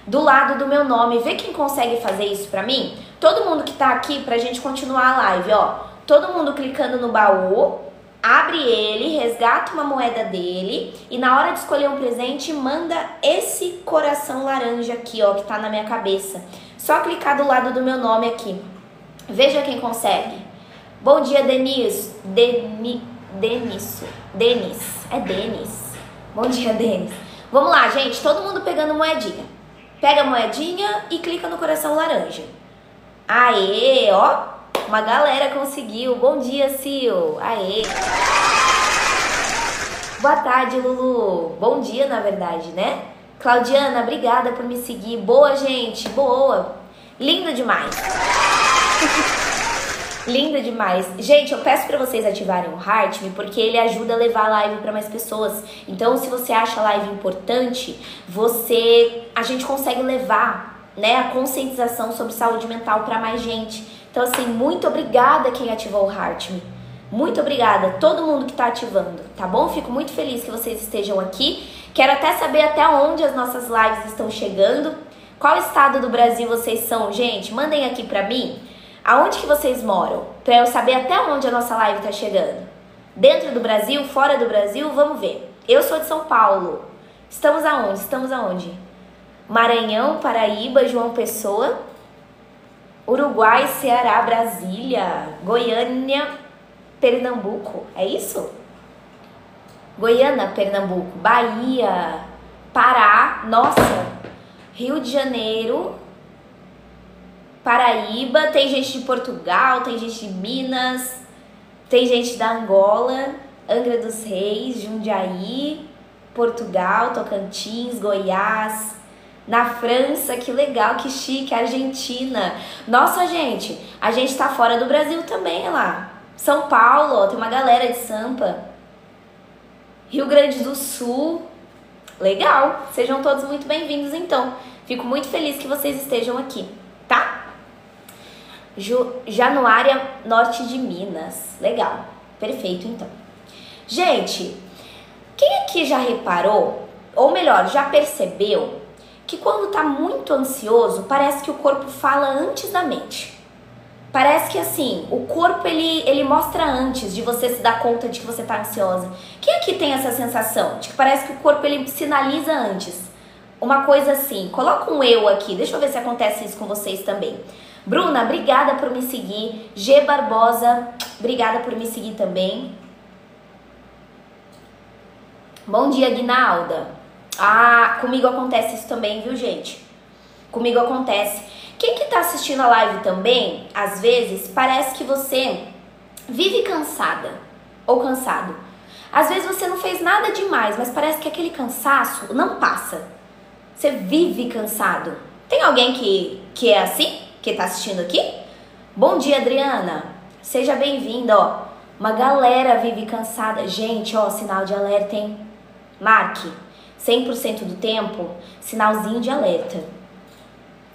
do lado do meu nome. Vê quem consegue fazer isso pra mim? Todo mundo que tá aqui pra gente continuar a live, ó. Todo mundo clicando no baú, abre ele, resgata uma moeda dele e na hora de escolher um presente, manda esse coração laranja aqui, ó, que tá na minha cabeça. Só clicar do lado do meu nome aqui. Veja quem consegue. Bom dia, Denis. Denis. É Denis. Bom dia, Denis. Vamos lá, gente. Todo mundo pegando moedinha. Pega a moedinha e clica no coração laranja. Aê, ó. Uma galera conseguiu. Bom dia, Sil. Aê. Boa tarde, Lulu. Bom dia, na verdade, né? Claudiana, obrigada por me seguir. Boa, gente. Boa. Lindo demais. Lindo demais. Gente, eu peço pra vocês ativarem o Heart Me, porque ele ajuda a levar a live pra mais pessoas. Então, se você acha a live importante, a gente consegue levar, né, a conscientização sobre saúde mental pra mais gente. Então, assim, muito obrigada quem ativou o Heart Me. Muito obrigada a todo mundo que tá ativando, tá bom? Fico muito feliz que vocês estejam aqui. Quero até saber até onde as nossas lives estão chegando. Qual estado do Brasil vocês são, gente? Mandem aqui pra mim. Aonde que vocês moram? Pra eu saber até onde a nossa live tá chegando. Dentro do Brasil? Fora do Brasil? Vamos ver. Eu sou de São Paulo. Estamos aonde? Estamos aonde? Maranhão, Paraíba, João Pessoa, Uruguai, Ceará, Brasília, Goiânia, Pernambuco. É isso? Goiânia, Pernambuco, Bahia, Pará, nossa, Rio de Janeiro, Paraíba, tem gente de Portugal, tem gente de Minas, tem gente da Angola, Angra dos Reis, Jundiaí, Portugal, Tocantins, Goiás, na França, que legal, que chique, Argentina. Nossa, gente, a gente tá fora do Brasil também, olha lá. São Paulo, ó, tem uma galera de Sampa. Rio Grande do Sul, legal, sejam todos muito bem-vindos então. Fico muito feliz que vocês estejam aqui, tá? Januária, norte de Minas. Legal, perfeito então. Gente, quem aqui já reparou, ou melhor, já percebeu, que quando tá muito ansioso, parece que o corpo fala antes da mente? Parece que assim, o corpo ele mostra antes de você se dar conta de que você tá ansiosa. Quem aqui tem essa sensação de que parece que o corpo ele sinaliza antes? Uma coisa assim, coloca um eu aqui, deixa eu ver se acontece isso com vocês também. Bruna, obrigada por me seguir. G Barbosa, obrigada por me seguir também. Bom dia, Guinalda. Ah, comigo acontece isso também, viu, gente? Comigo acontece. Quem que tá assistindo a live também, às vezes, parece que você vive cansada ou cansado. Às vezes você não fez nada demais, mas parece que aquele cansaço não passa. Você vive cansado. Tem alguém que é assim? Que tá assistindo aqui? Bom dia, Adriana. Seja bem-vinda, ó. Uma galera vive cansada. Gente, ó, sinal de alerta, hein? Marque. 100% do tempo, sinalzinho de alerta.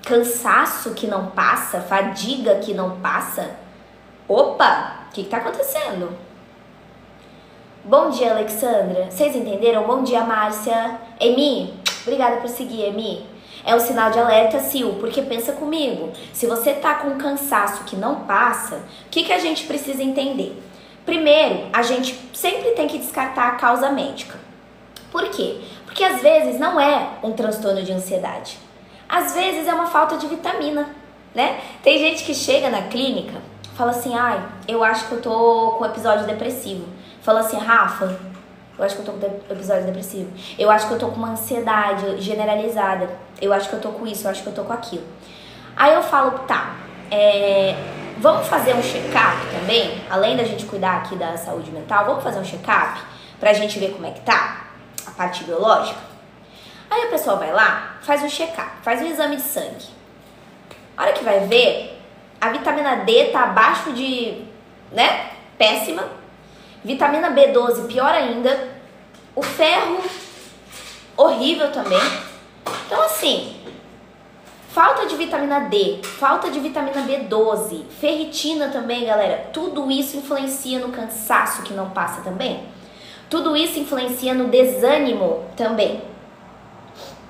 Cansaço que não passa, fadiga que não passa. Opa, o que tá acontecendo? Bom dia, Alexandra. Vocês entenderam? Bom dia, Márcia. Emi, obrigada por seguir, Emi. É um sinal de alerta, Sil, porque pensa comigo. Se você tá com cansaço que não passa, o que a gente precisa entender? Primeiro, a gente sempre tem que descartar a causa médica. Por quê? Porque às vezes não é um transtorno de ansiedade. Às vezes é uma falta de vitamina, né? Tem gente que chega na clínica, fala assim, ai, eu acho que eu tô com episódio depressivo. Fala assim, Rafa, eu acho que eu tô com episódio depressivo. Eu acho que eu tô com uma ansiedade generalizada. Eu acho que eu tô com isso, eu acho que eu tô com aquilo. Aí eu falo, tá, vamos fazer um check-up também, além da gente cuidar aqui da saúde mental, vamos fazer um check-up pra gente ver como é que tá a parte biológica? Aí a pessoa vai lá, faz um check-up, faz um exame de sangue. A hora que vai ver, a vitamina D tá abaixo de, né, péssima. Vitamina B12 pior ainda. O ferro, horrível também. Então assim, falta de vitamina D, falta de vitamina B12, ferritina também, galera. Tudo isso influencia no cansaço que não passa também. Tudo isso influencia no desânimo também.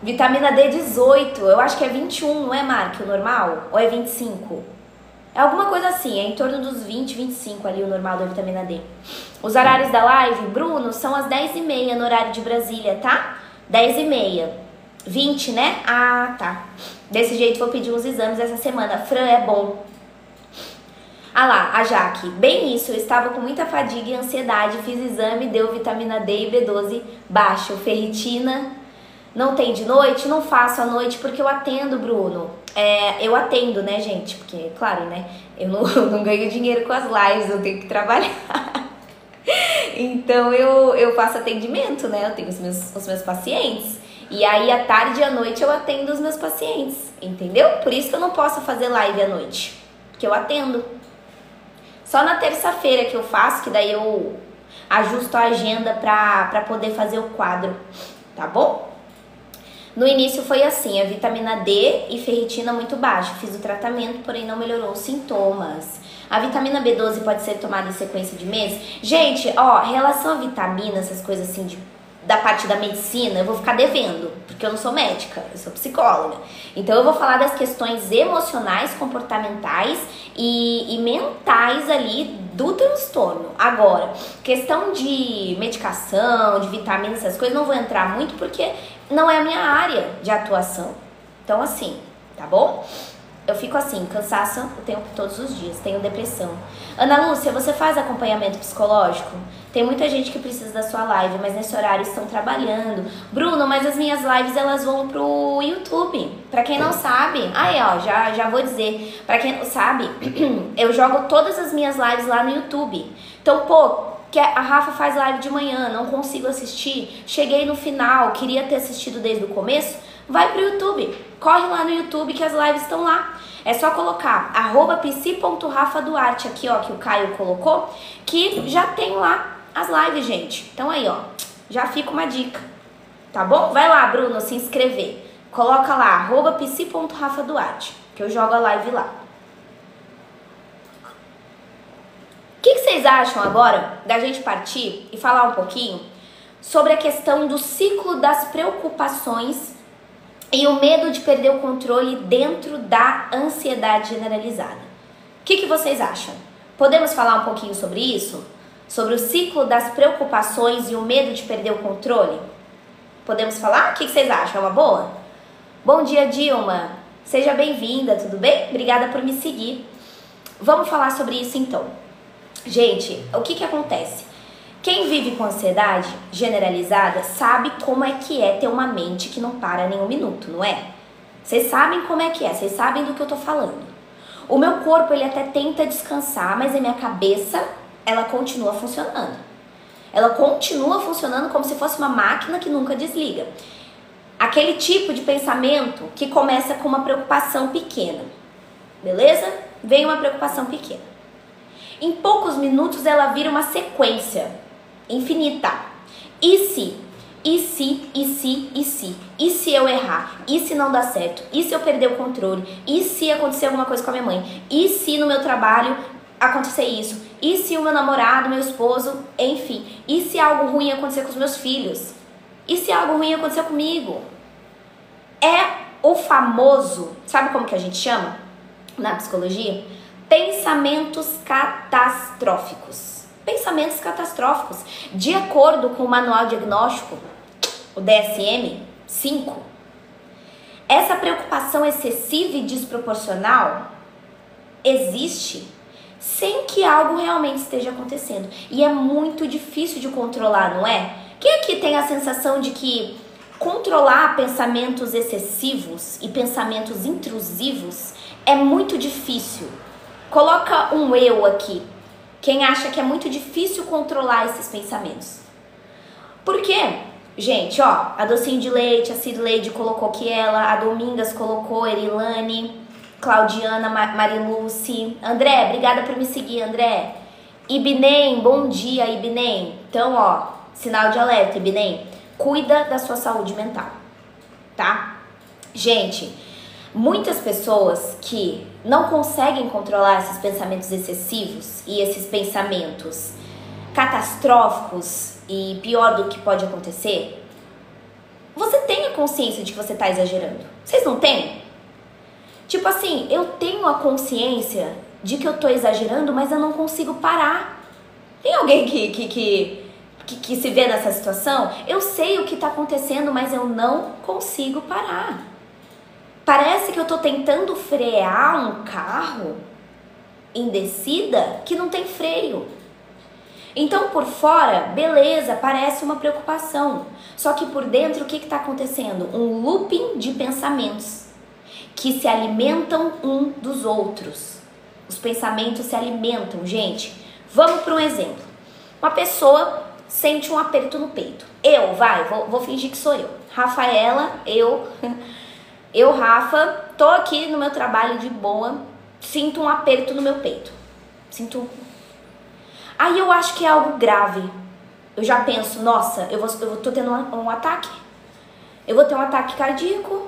Vitamina D18, eu acho que é 21, não é, Mark, o normal? Ou é 25? É alguma coisa assim, é em torno dos 20, 25 ali o normal da vitamina D. Os horários da live, Bruno, são às 10h30 no horário de Brasília, tá? 10h30. 20, né? Ah, tá. Desse jeito vou pedir uns exames essa semana. Fran, é bom. Ah lá, a Jaque. Bem isso, eu estava com muita fadiga e ansiedade, fiz exame, deu vitamina D e B12 baixo, ferritina. Não tem de noite? Não faço à noite porque eu atendo, Bruno. Eu atendo, né, gente? Porque, claro, né? Eu não ganho dinheiro com as lives, eu tenho que trabalhar. Então, eu faço atendimento, né? Eu tenho os meus pacientes. E aí, à tarde e à noite, eu atendo os meus pacientes, entendeu? Por isso que eu não posso fazer live à noite, porque eu atendo. Só na terça-feira que eu faço, que daí eu ajusto a agenda pra poder fazer o quadro, tá bom? No início foi assim, a vitamina D e ferritina muito baixa. Fiz o tratamento, porém não melhorou os sintomas. A vitamina B12 pode ser tomada em sequência de meses. Gente, ó, em relação a vitamina, essas coisas assim da parte da medicina, eu vou ficar devendo, porque eu não sou médica, eu sou psicóloga. Então eu vou falar das questões emocionais, comportamentais e mentais ali do transtorno. Agora, questão de medicação, de vitamina, essas coisas, não vou entrar muito porque não é a minha área de atuação. Então assim, tá bom? Eu fico assim, cansaço o tempo todos os dias, tenho depressão. Ana Lúcia, você faz acompanhamento psicológico? Tem muita gente que precisa da sua live, mas nesse horário estão trabalhando. Bruno, mas as minhas lives elas vão pro YouTube. Pra quem não sabe, aí ó, já vou dizer. Pra quem não sabe, eu jogo todas as minhas lives lá no YouTube. Então, pô, que a Rafa faz live de manhã, não consigo assistir, cheguei no final, queria ter assistido desde o começo, vai pro YouTube, corre lá no YouTube que as lives estão lá. É só colocar @psi.rafaduarte aqui, ó, que o Caio colocou, que já tem lá as lives, gente. Então aí, ó, já fica uma dica, tá bom? Vai lá, Bruno, se inscrever. Coloca lá, @psi.rafaduarte, que eu jogo a live lá. O que vocês acham agora da gente partir e falar um pouquinho sobre a questão do ciclo das preocupações e o medo de perder o controle dentro da ansiedade generalizada? O que vocês acham? Podemos falar um pouquinho sobre isso? Sobre o ciclo das preocupações e o medo de perder o controle? Podemos falar? O que vocês acham? É uma boa? Bom dia, Dilma. Seja bem-vinda, tudo bem? Obrigada por me seguir. Vamos falar sobre isso então. Gente, o que acontece? Quem vive com ansiedade generalizada sabe como é que é ter uma mente que não para nem um minuto, não é? Vocês sabem como é que é, vocês sabem do que eu tô falando. O meu corpo, ele até tenta descansar, mas a minha cabeça, ela continua funcionando. Ela continua funcionando como se fosse uma máquina que nunca desliga. Aquele tipo de pensamento que começa com uma preocupação pequena, beleza? Vem uma preocupação pequena. Em poucos minutos ela vira uma sequência infinita. E se? E se? E se? E se? E se eu errar? E se não dar certo? E se eu perder o controle? E se acontecer alguma coisa com a minha mãe? E se no meu trabalho acontecer isso? E se o meu namorado, meu esposo, enfim? E se algo ruim acontecer com os meus filhos? E se algo ruim acontecer comigo? É o famoso, sabe como que a gente chama na psicologia? Pensamentos catastróficos. Pensamentos catastróficos. De acordo com o Manual Diagnóstico, o DSM-5, essa preocupação excessiva e desproporcional existe sem que algo realmente esteja acontecendo. E é muito difícil de controlar, não é? Quem aqui tem a sensação de que controlar pensamentos excessivos e pensamentos intrusivos É muito difícil. Coloca um eu aqui. Quem acha que é muito difícil controlar esses pensamentos? Por quê? Gente, ó, a Docinho de Leite, a Cirleide colocou aqui ela, a Domingas colocou, Erilane, Claudiana, Mariluce, André, obrigada por me seguir, André. Ibnem, bom dia, Ibnem. Então, ó, sinal de alerta, Ibnem, cuida da sua saúde mental, tá? Gente, muitas pessoas que não conseguem controlar esses pensamentos excessivos e esses pensamentos catastróficos e pior do que pode acontecer, você tem a consciência de que você tá exagerando. Vocês não têm? Tipo assim, eu tenho a consciência de que eu tô exagerando, mas eu não consigo parar. Tem alguém que se vê nessa situação? Eu sei o que tá acontecendo, mas eu não consigo parar. Parece que eu tô tentando frear um carro em descida que não tem freio. Então, por fora, beleza, parece uma preocupação. Só que por dentro, o que está acontecendo? Um looping de pensamentos que se alimentam um dos outros. Os pensamentos se alimentam, gente. Vamos para um exemplo. Uma pessoa sente um aperto no peito. Vou fingir que sou eu. Rafaela, Rafa, tô aqui no meu trabalho de boa, sinto um aperto no meu peito. Aí eu acho que é algo grave. Eu já penso, nossa, eu tô tendo um ataque. Eu vou ter um ataque cardíaco.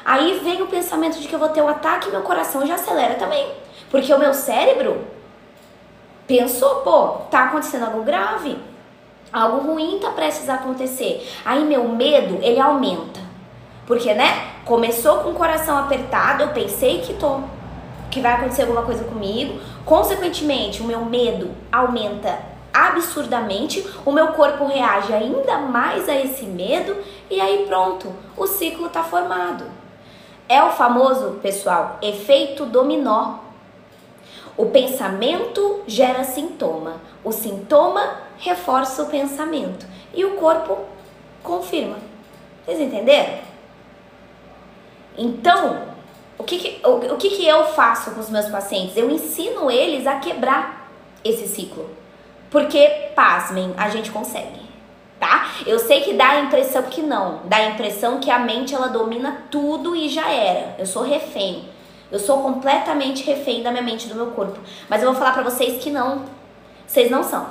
Aí vem o pensamento de que eu vou ter um ataque e meu coração já acelera também. Porque o meu cérebro pensou, pô, tá acontecendo algo grave. Algo ruim tá prestes a acontecer. Aí meu medo, ele aumenta. Porque, né, começou com o coração apertado, eu pensei que vai acontecer alguma coisa comigo. Consequentemente, o meu medo aumenta absurdamente, o meu corpo reage ainda mais a esse medo e aí pronto, o ciclo tá formado. É o famoso, pessoal, efeito dominó. O pensamento gera sintoma, o sintoma reforça o pensamento e o corpo confirma. Vocês entenderam? Então, o que eu faço com os meus pacientes? Eu ensino eles a quebrar esse ciclo. Porque, pasmem, a gente consegue, tá? Eu sei que dá a impressão que não. Dá a impressão que a mente, ela domina tudo e já era. Eu sou refém. Eu sou completamente refém da minha mente e do meu corpo. Mas eu vou falar pra vocês que não. Vocês não são,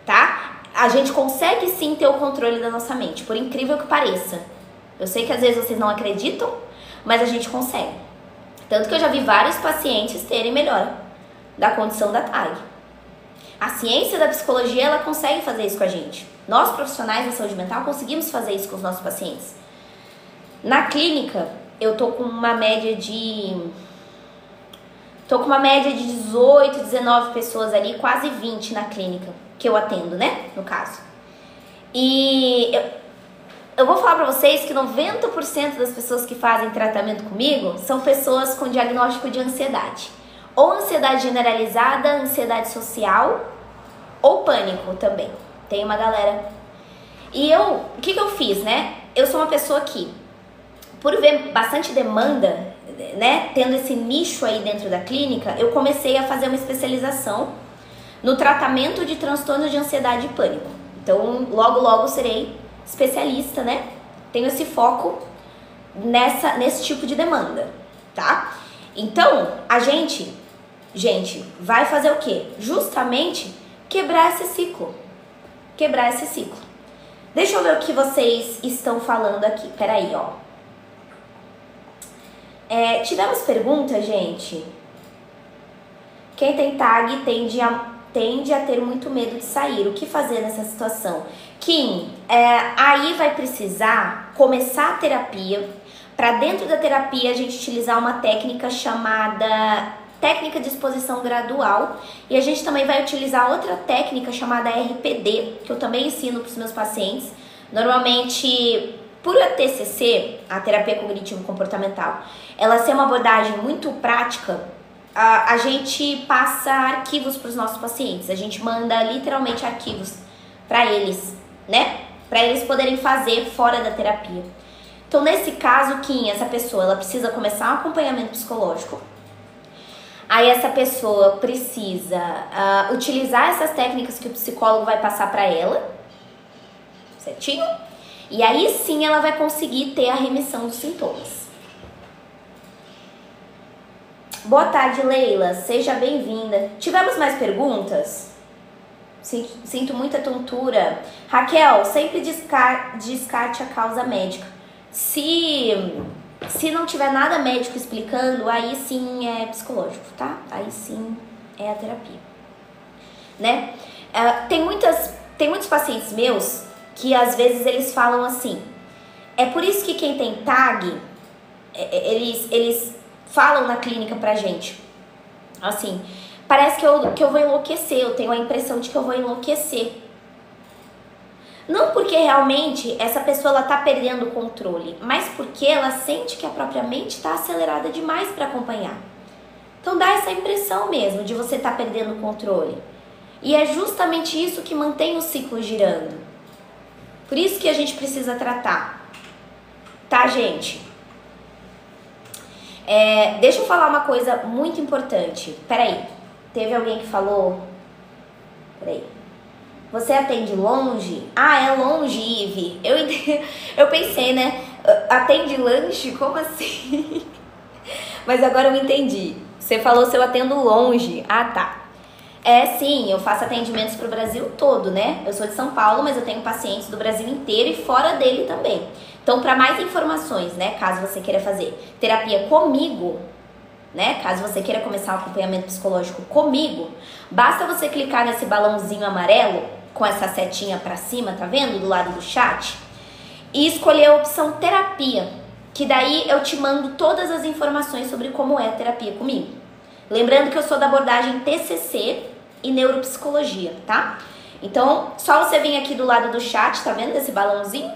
tá? A gente consegue sim ter o controle da nossa mente, por incrível que pareça. Eu sei que às vezes vocês não acreditam, mas a gente consegue. Tanto que eu já vi vários pacientes terem melhora da condição da TAG. A ciência da psicologia, ela consegue fazer isso com a gente. Nós, profissionais da saúde mental, conseguimos fazer isso com os nossos pacientes. Na clínica, eu tô com uma média de 18, 19 pessoas ali, quase 20 na clínica, que eu atendo, né, no caso. E eu vou falar pra vocês que 90% das pessoas que fazem tratamento comigo são pessoas com diagnóstico de ansiedade. Ou ansiedade generalizada, ansiedade social, ou pânico também. Tem uma galera. E o que eu fiz, né? Eu sou uma pessoa que, por ver bastante demanda, né, tendo esse nicho aí dentro da clínica, eu comecei a fazer uma especialização no tratamento de transtornos de ansiedade e pânico. Então, logo serei especialista, né? Tenho esse foco nesse tipo de demanda, tá? Então, a gente, vai fazer o quê? Justamente quebrar esse ciclo. Quebrar esse ciclo. Deixa eu ver o que vocês estão falando aqui. Peraí, ó. Tivemos perguntas, gente. Quem tem TAG tende a ter muito medo de sair. O que fazer nessa situação? Kim, aí vai precisar começar a terapia. Para dentro da terapia a gente utilizar uma técnica chamada técnica de exposição gradual, e a gente também vai utilizar outra técnica chamada RPD, que eu também ensino para os meus pacientes. Normalmente, por a TCC, a terapia cognitivo comportamental, ela ser uma abordagem muito prática, a gente passa arquivos para os nossos pacientes. A gente manda literalmente arquivos para eles, né? Para eles poderem fazer fora da terapia. Então, nesse caso, Kim, essa pessoa, ela precisa começar um acompanhamento psicológico. Aí essa pessoa precisa utilizar essas técnicas que o psicólogo vai passar para ela, certinho? E aí sim ela vai conseguir ter a remissão dos sintomas. Boa tarde, Leila. Seja bem-vinda. Tivemos mais perguntas? Sinto muita tontura. Raquel, sempre descarte a causa médica. Se não tiver nada médico explicando, aí sim é psicológico, tá? Aí sim é a terapia, né? Tem muitos pacientes meus que às vezes eles falam assim, é por isso que quem tem TAG, eles falam na clínica pra gente, assim, parece que eu vou enlouquecer, eu tenho a impressão de que eu vou enlouquecer. Não porque realmente essa pessoa ela tá perdendo o controle, mas porque ela sente que a própria mente está acelerada demais para acompanhar. Então dá essa impressão mesmo de você estar perdendo o controle. E é justamente isso que mantém o ciclo girando. Por isso que a gente precisa tratar. Tá, gente? Deixa eu falar uma coisa muito importante. Peraí, teve alguém que falou... Peraí. Você atende longe? Ah, é longe, Ive. Eu pensei, né? Atende lanche? Como assim? Mas agora eu entendi. Você falou se eu atendo longe. Ah, tá. Sim, eu faço atendimentos pro Brasil todo, né? Eu sou de São Paulo, mas eu tenho pacientes do Brasil inteiro e fora dele também. Então, para mais informações, né? Caso você queira fazer terapia comigo, né? Caso você queira começar um acompanhamento psicológico comigo, basta você clicar nesse balãozinho amarelo com essa setinha pra cima, tá vendo? Do lado do chat. E escolher a opção terapia, que daí eu te mando todas as informações sobre como é a terapia comigo. Lembrando que eu sou da abordagem TCC e neuropsicologia, tá? Então, só você vir aqui do lado do chat, tá vendo? Esse balãozinho.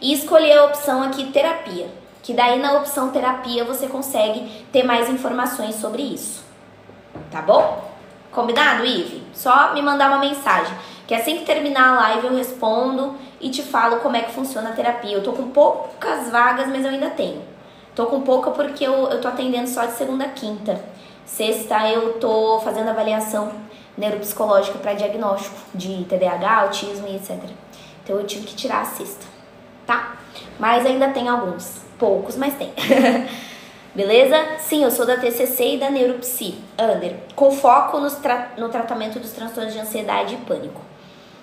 E escolher a opção aqui terapia, que daí na opção terapia você consegue ter mais informações sobre isso. Tá bom? Combinado, Ive? Só me mandar uma mensagem, que assim que terminar a live eu respondo e te falo como é que funciona a terapia. Eu tô com poucas vagas, mas eu ainda tenho. Tô com pouca porque eu tô atendendo só de segunda a quinta. Sexta eu tô fazendo avaliação neuropsicológica para diagnóstico de TDAH, autismo e etc. Então eu tive que tirar a sexta, tá? Mas ainda tem alguns, poucos, mas tem. Beleza? Sim, eu sou da TCC e da Neuropsi, Under, com foco no tratamento dos transtornos de ansiedade e pânico.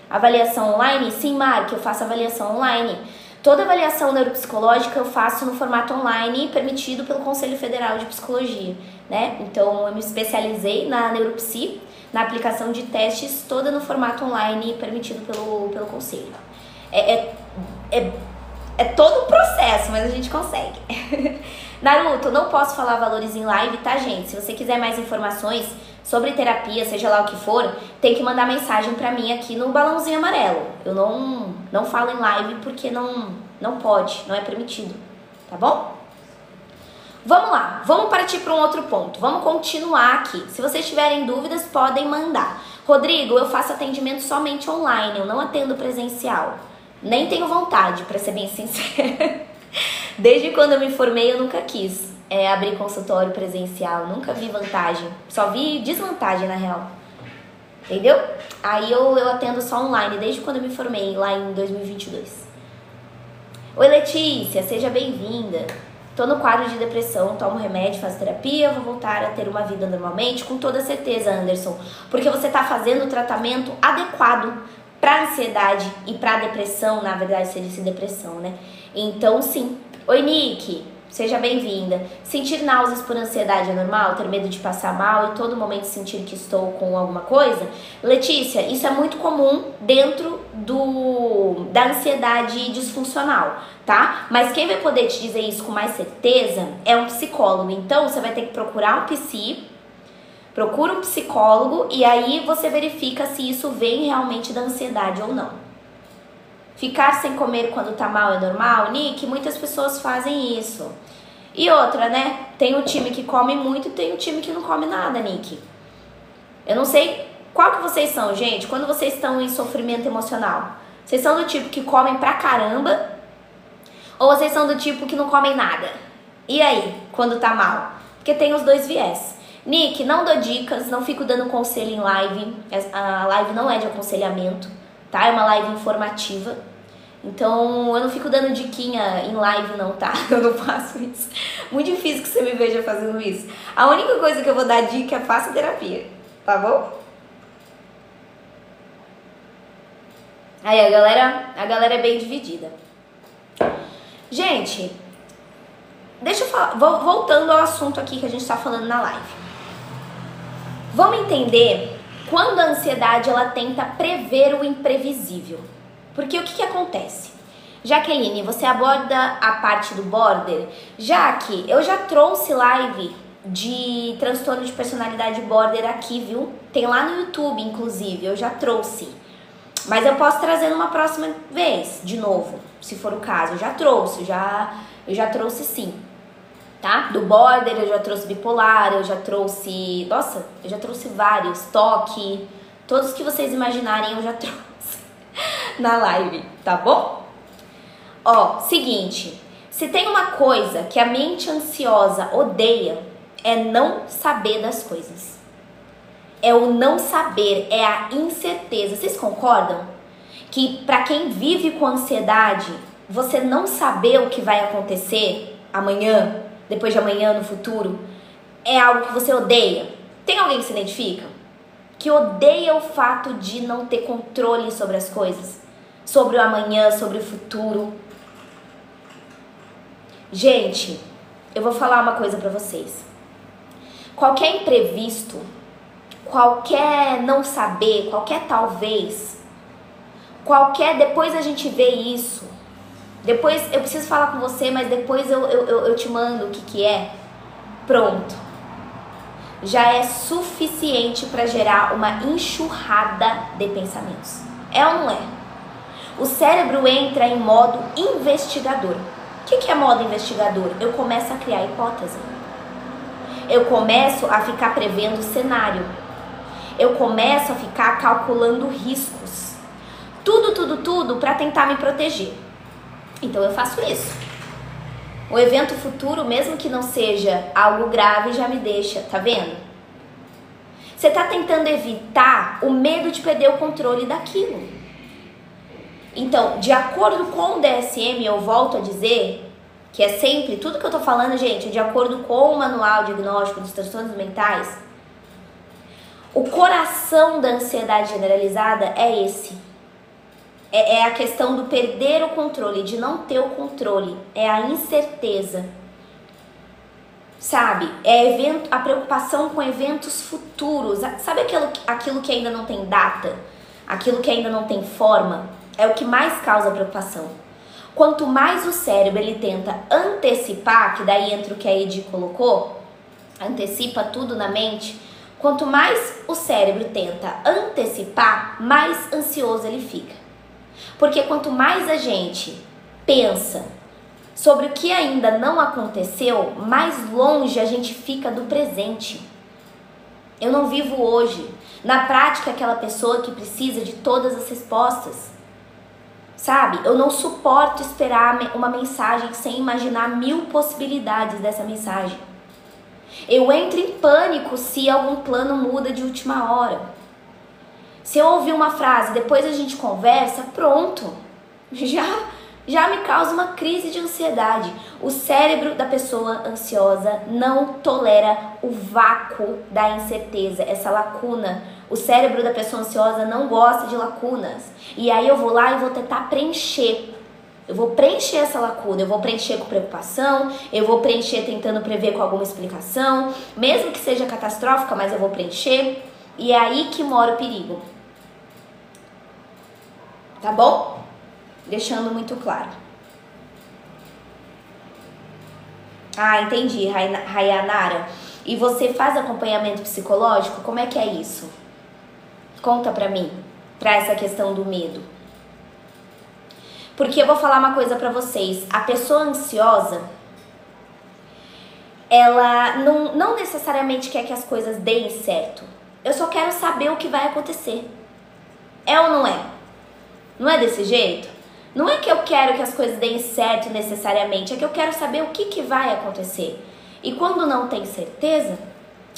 Avaliação online? Sim, Mark, eu faço avaliação online. Toda avaliação neuropsicológica eu faço no formato online, permitido pelo Conselho Federal de Psicologia, né? Então, eu me especializei na Neuropsi, na aplicação de testes, toda no formato online, permitido pelo Conselho. É todo um processo, mas a gente consegue. Naruto, não posso falar valores em live, tá, gente? Se você quiser mais informações sobre terapia, seja lá o que for, tem que mandar mensagem pra mim aqui no balãozinho amarelo. Eu não falo em live porque não pode, não é permitido, tá bom? Vamos lá, vamos partir para um outro ponto. Vamos continuar aqui. Se vocês tiverem dúvidas, podem mandar. Rodrigo, eu faço atendimento somente online, eu não atendo presencial. Nem tenho vontade, pra ser bem sincera. Desde quando eu me formei, eu nunca quis abrir consultório presencial. Nunca vi vantagem. Só vi desvantagem, na real. Entendeu? Aí eu atendo só online, desde quando eu me formei, lá em 2022. Oi, Letícia, seja bem-vinda. Tô no quadro de depressão, tomo remédio, faço terapia, vou voltar a ter uma vida normalmente, com toda certeza, Anderson. Porque você tá fazendo o tratamento adequado pra ansiedade e pra depressão, na verdade, você disse depressão, né? Então, sim. Oi, Nick, seja bem-vinda. Sentir náuseas por ansiedade é normal? Ter medo de passar mal e todo momento sentir que estou com alguma coisa? Letícia, isso é muito comum dentro da ansiedade disfuncional, tá? Mas quem vai poder te dizer isso com mais certeza é um psicólogo. Então, você vai ter que procurar um psi. Procura um psicólogo e aí você verifica se isso vem realmente da ansiedade ou não. Ficar sem comer quando tá mal é normal? Nick, muitas pessoas fazem isso. E outra, né? Tem o time que come muito e tem o time que não come nada, Nick. Eu não sei qual que vocês são, gente, quando vocês estão em sofrimento emocional. Vocês são do tipo que comem pra caramba Ou vocês são do tipo que não comem nada? E aí, quando tá mal? Porque tem os dois viés. Nick, não dou dicas, não fico dando conselho em live. A live não é de aconselhamento, tá? É uma live informativa. Então, eu não fico dando diquinha em live não, tá? Eu não faço isso. Muito difícil que você me veja fazendo isso. A única coisa que eu vou dar dica é faça terapia, tá bom? Aí a galera é bem dividida. Gente, deixa eu falar, voltando ao assunto aqui que a gente tá falando na live. Vamos entender quando a ansiedade ela tenta prever o imprevisível. Porque o que acontece? Jaqueline, você aborda a parte do border? Já que eu já trouxe live de transtorno de personalidade border aqui, viu? Tem lá no YouTube, inclusive, eu já trouxe. Mas eu posso trazer numa próxima vez, de novo, se for o caso. Eu já trouxe sim, tá? Do border, eu já trouxe bipolar, eu já trouxe... Nossa, eu já trouxe vários. TOC, todos que vocês imaginarem eu já trouxe na live, tá bom? Ó, seguinte, se tem uma coisa que a mente ansiosa odeia, é não saber das coisas. É o não saber, é a incerteza. Vocês concordam? Que pra quem vive com ansiedade, você não saber o que vai acontecer amanhã, depois de amanhã, no futuro, é algo que você odeia. Tem alguém que se identifica? Que odeia o fato de não ter controle sobre as coisas? Sobre o amanhã, sobre o futuro? Gente, eu vou falar uma coisa pra vocês. Qualquer imprevisto, qualquer não saber, qualquer talvez, depois a gente vê isso, depois eu preciso falar com você, mas depois eu te mando o que é, pronto. Já é suficiente para gerar uma enxurrada de pensamentos. É ou não é? O cérebro entra em modo investigador. O que é modo investigador? Eu começo a criar hipótese. Eu começo a ficar prevendo cenário. Eu começo a ficar calculando riscos. Tudo para tentar me proteger. Então eu faço isso. O evento futuro, mesmo que não seja algo grave, já me deixa, tá vendo? Você tá tentando evitar o medo de perder o controle daquilo. Então, de acordo com o DSM, eu volto a dizer que é sempre, tudo que eu tô falando, gente, de acordo com o Manual Diagnóstico dos Transtornos Mentais, o coração da ansiedade generalizada é esse. É a questão do perder o controle, de não ter o controle. É a incerteza. Sabe? É a preocupação com eventos futuros. Sabe aquilo que ainda não tem data? Aquilo que ainda não tem forma? É o que mais causa preocupação. Quanto mais o cérebro ele tenta antecipar, que daí entra o que a Edi colocou, antecipa tudo na mente, quanto mais o cérebro tenta antecipar, mais ansioso ele fica. Porque quanto mais a gente pensa sobre o que ainda não aconteceu, mais longe a gente fica do presente. Eu não vivo hoje. Na prática, aquela pessoa que precisa de todas as respostas. Sabe? Eu não suporto esperar uma mensagem sem imaginar 1000 possibilidades dessa mensagem. Eu entro em pânico se algum plano muda de última hora. Se eu ouvir uma frase, depois a gente conversa, pronto. Já me causa uma crise de ansiedade. O cérebro da pessoa ansiosa não tolera o vácuo da incerteza, essa lacuna. O cérebro da pessoa ansiosa não gosta de lacunas. E aí eu vou lá e vou tentar preencher. Eu vou preencher essa lacuna, eu vou preencher com preocupação, eu vou preencher tentando prever com alguma explicação, mesmo que seja catastrófica, mas eu vou preencher. E é aí que mora o perigo. Tá bom? Deixando muito claro. Ah, entendi, Rayanara. E você faz acompanhamento psicológico? Como é que é isso? Conta pra mim, pra essa questão do medo. Porque eu vou falar uma coisa pra vocês. A pessoa ansiosa, ela não necessariamente quer que as coisas deem certo. Eu só quero saber o que vai acontecer. É ou não é? Não é desse jeito? Não é que eu quero que as coisas deem certo necessariamente, é que eu quero saber o que vai acontecer. E quando não tem certeza,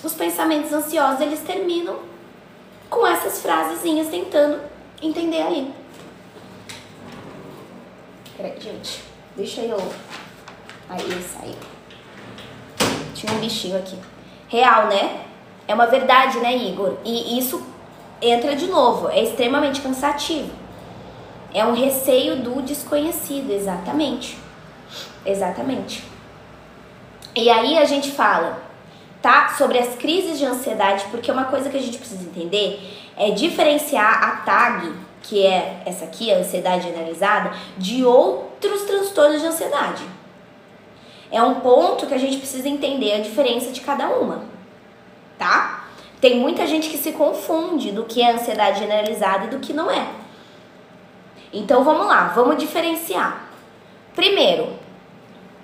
os pensamentos ansiosos, eles terminam com essas frasezinhas tentando entender ali. Peraí, gente. Deixa eu... Aí, saiu. Tinha um bichinho aqui. Real, né? É uma verdade, né, Igor? E isso entra de novo. É extremamente cansativo. É um receio do desconhecido, exatamente. Exatamente. E aí a gente fala, tá? Sobre as crises de ansiedade, porque uma coisa que a gente precisa entender é diferenciar a TAG, que é essa aqui, a ansiedade generalizada, de outros transtornos de ansiedade. É um ponto que a gente precisa entender a diferença de cada uma, tá? Tem muita gente que se confunde do que é ansiedade generalizada e do que não é. Então vamos lá, vamos diferenciar. Primeiro,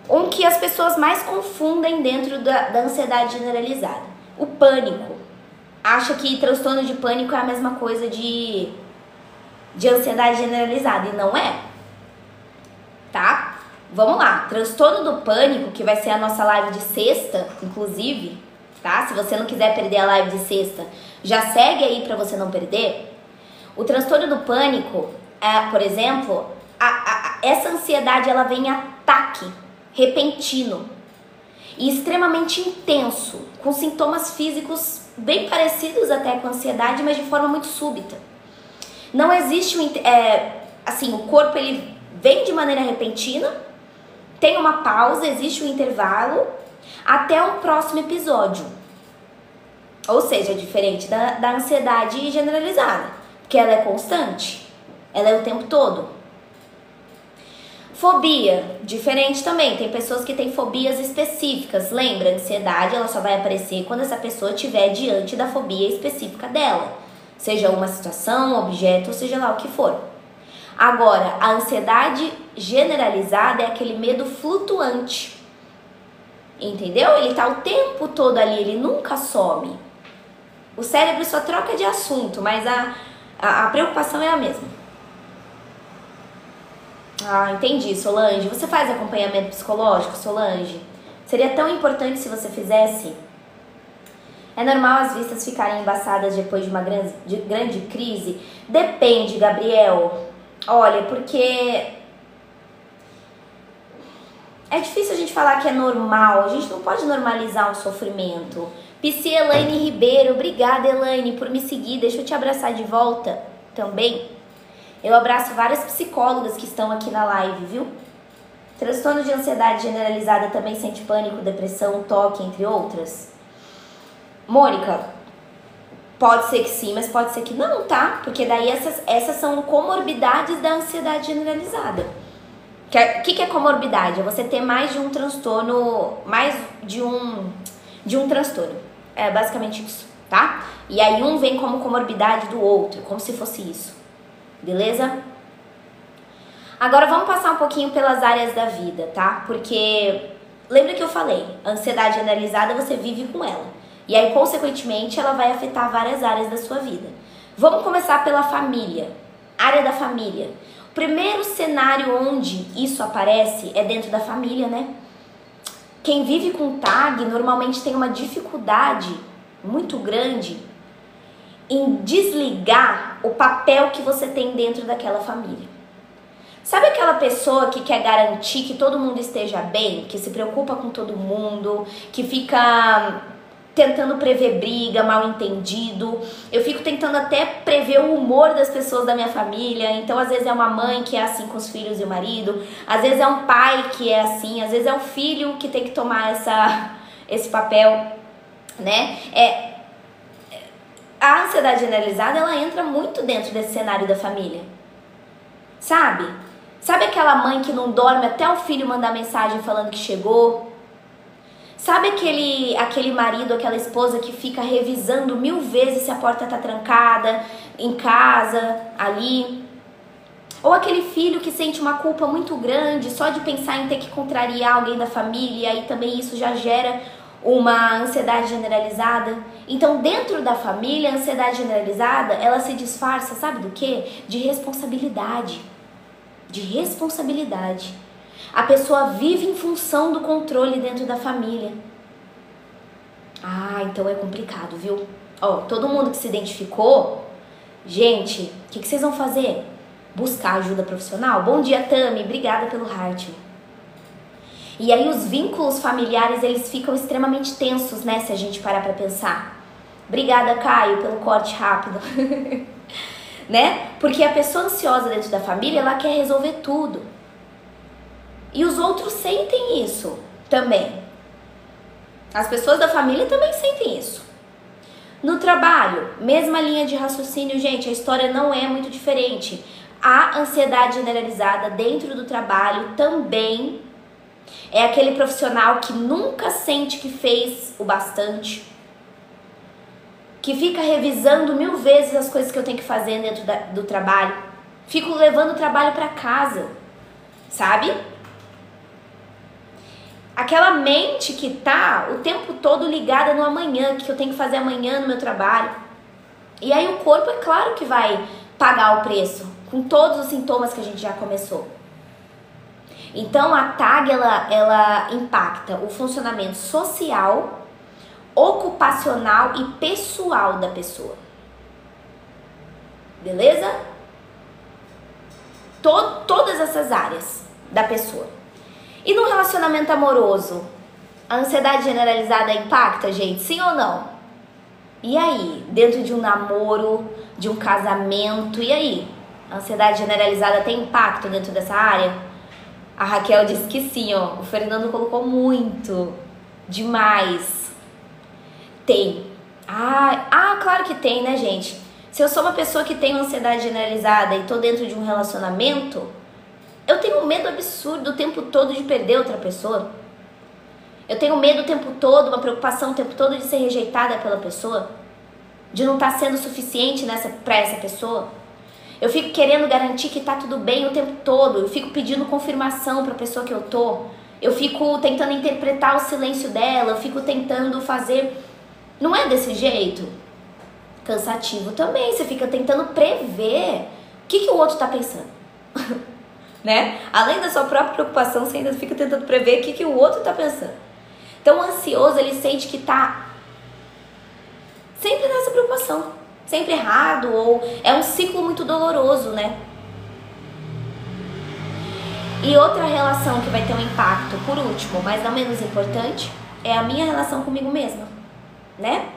um que as pessoas mais confundem dentro da ansiedade generalizada, o pânico. Acha que transtorno de pânico é a mesma coisa de ansiedade generalizada, e não é, tá? Vamos lá, transtorno do pânico, que vai ser a nossa live de sexta, inclusive, tá? Se você não quiser perder a live de sexta, já segue aí pra você não perder. O transtorno do pânico, por exemplo, essa ansiedade, ela vem em ataque repentino e extremamente intenso, com sintomas físicos bem parecidos até com a ansiedade, mas de forma muito súbita. Não existe assim, o corpo ele vem de maneira repentina, tem uma pausa, existe um intervalo até um próximo episódio. Ou seja, diferente da ansiedade generalizada, porque ela é constante, ela é o tempo todo. Fobia, diferente também, tem pessoas que têm fobias específicas. Lembra, a ansiedade ela só vai aparecer quando essa pessoa estiver diante da fobia específica dela. Seja uma situação, objeto, ou seja lá o que for. Agora, a ansiedade generalizada é aquele medo flutuante. Entendeu? Ele tá o tempo todo ali, ele nunca some. O cérebro só troca de assunto, mas a preocupação é a mesma. Ah, entendi, Solange. Você faz acompanhamento psicológico, Solange? Seria tão importante se você fizesse. É normal as vistas ficarem embaçadas depois de uma grande crise? Depende, Gabriel. Olha, porque é difícil a gente falar que é normal. A gente não pode normalizar um sofrimento. Psi Elaine Ribeiro, obrigada, Elaine, por me seguir. Deixa eu te abraçar de volta também. Eu abraço várias psicólogas que estão aqui na live, viu? Transtorno de ansiedade generalizada também sente pânico, depressão, toque, entre outras? Mônica, pode ser que sim, mas pode ser que não, tá? Porque daí essas são comorbidades da ansiedade generalizada. O que é comorbidade? É você ter mais de um transtorno, mais de um transtorno. É basicamente isso, tá? E aí um vem como comorbidade do outro, como se fosse isso. Beleza? Agora vamos passar um pouquinho pelas áreas da vida, tá? Porque lembra que eu falei, a ansiedade generalizada você vive com ela. E aí, consequentemente, ela vai afetar várias áreas da sua vida. Vamos começar pela família. Área da família. O primeiro cenário onde isso aparece é dentro da família, né? Quem vive com TAG normalmente tem uma dificuldade muito grande em desligar o papel que você tem dentro daquela família. Sabe aquela pessoa que quer garantir que todo mundo esteja bem, que se preocupa com todo mundo, que fica tentando prever briga, mal entendido? Eu fico tentando até prever o humor das pessoas da minha família. Então, às vezes é uma mãe que é assim com os filhos e o marido, às vezes é um pai que é assim, às vezes é um filho que tem que tomar esse papel, né? A ansiedade generalizada, ela entra muito dentro desse cenário da família. Sabe? Sabe aquela mãe que não dorme até o filho mandar mensagem falando que chegou? Sabe aquele marido, aquela esposa que fica revisando 1000 vezes se a porta tá trancada em casa, ali? Ou aquele filho que sente uma culpa muito grande só de pensar em ter que contrariar alguém da família, e aí também isso já gera uma ansiedade generalizada? Então, dentro da família, a ansiedade generalizada, ela se disfarça, sabe do quê? De responsabilidade. de responsabilidade. A pessoa vive em função do controle dentro da família. Ah, então é complicado, viu? Ó, todo mundo que se identificou, gente, o que vocês vão fazer? Buscar ajuda profissional? Bom dia, Tami, obrigada pelo heart. E aí os vínculos familiares, eles ficam extremamente tensos, né, se a gente parar pra pensar. Obrigada, Caio, pelo corte rápido. Né? Porque a pessoa ansiosa dentro da família, ela quer resolver tudo. E os outros sentem isso também. As pessoas da família também sentem isso. No trabalho, mesma linha de raciocínio, gente, a história não é muito diferente. A ansiedade generalizada dentro do trabalho também é aquele profissional que nunca sente que fez o bastante, que fica revisando 1000 vezes as coisas que eu tenho que fazer dentro do trabalho. Fico levando o trabalho para casa, sabe? Aquela mente que tá o tempo todo ligada no amanhã, que eu tenho que fazer amanhã no meu trabalho. E aí o corpo, é claro que vai pagar o preço, com todos os sintomas que a gente já começou. Então a TAG, ela impacta o funcionamento social, ocupacional e pessoal da pessoa. Beleza? Todas essas áreas da pessoa. E no relacionamento amoroso, a ansiedade generalizada impacta, gente? Sim ou não? E aí? Dentro de um namoro, de um casamento, e aí? A ansiedade generalizada tem impacto dentro dessa área? A Raquel disse que sim, ó. O Fernando colocou muito. Demais. Tem. Claro que tem, né, gente? Se eu sou uma pessoa que tem ansiedade generalizada e tô dentro de um relacionamento, eu tenho um medo absurdo o tempo todo de perder outra pessoa. Eu tenho medo o tempo todo, uma preocupação o tempo todo de ser rejeitada pela pessoa, de não estar sendo suficiente pra essa pessoa. Eu fico querendo garantir que tá tudo bem o tempo todo. Eu fico pedindo confirmação pra pessoa que eu tô. Eu fico tentando interpretar o silêncio dela. Eu fico tentando fazer... Não é desse jeito? Cansativo também. Você fica tentando prever o que o outro tá pensando. Né? Além da sua própria preocupação, você ainda fica tentando prever o que o outro tá pensando. Então, o ansioso, ele sente que tá sempre nessa preocupação. Sempre errado, ou é um ciclo muito doloroso, né? E outra relação que vai ter um impacto, por último, mas não menos importante, é a minha relação comigo mesma, né?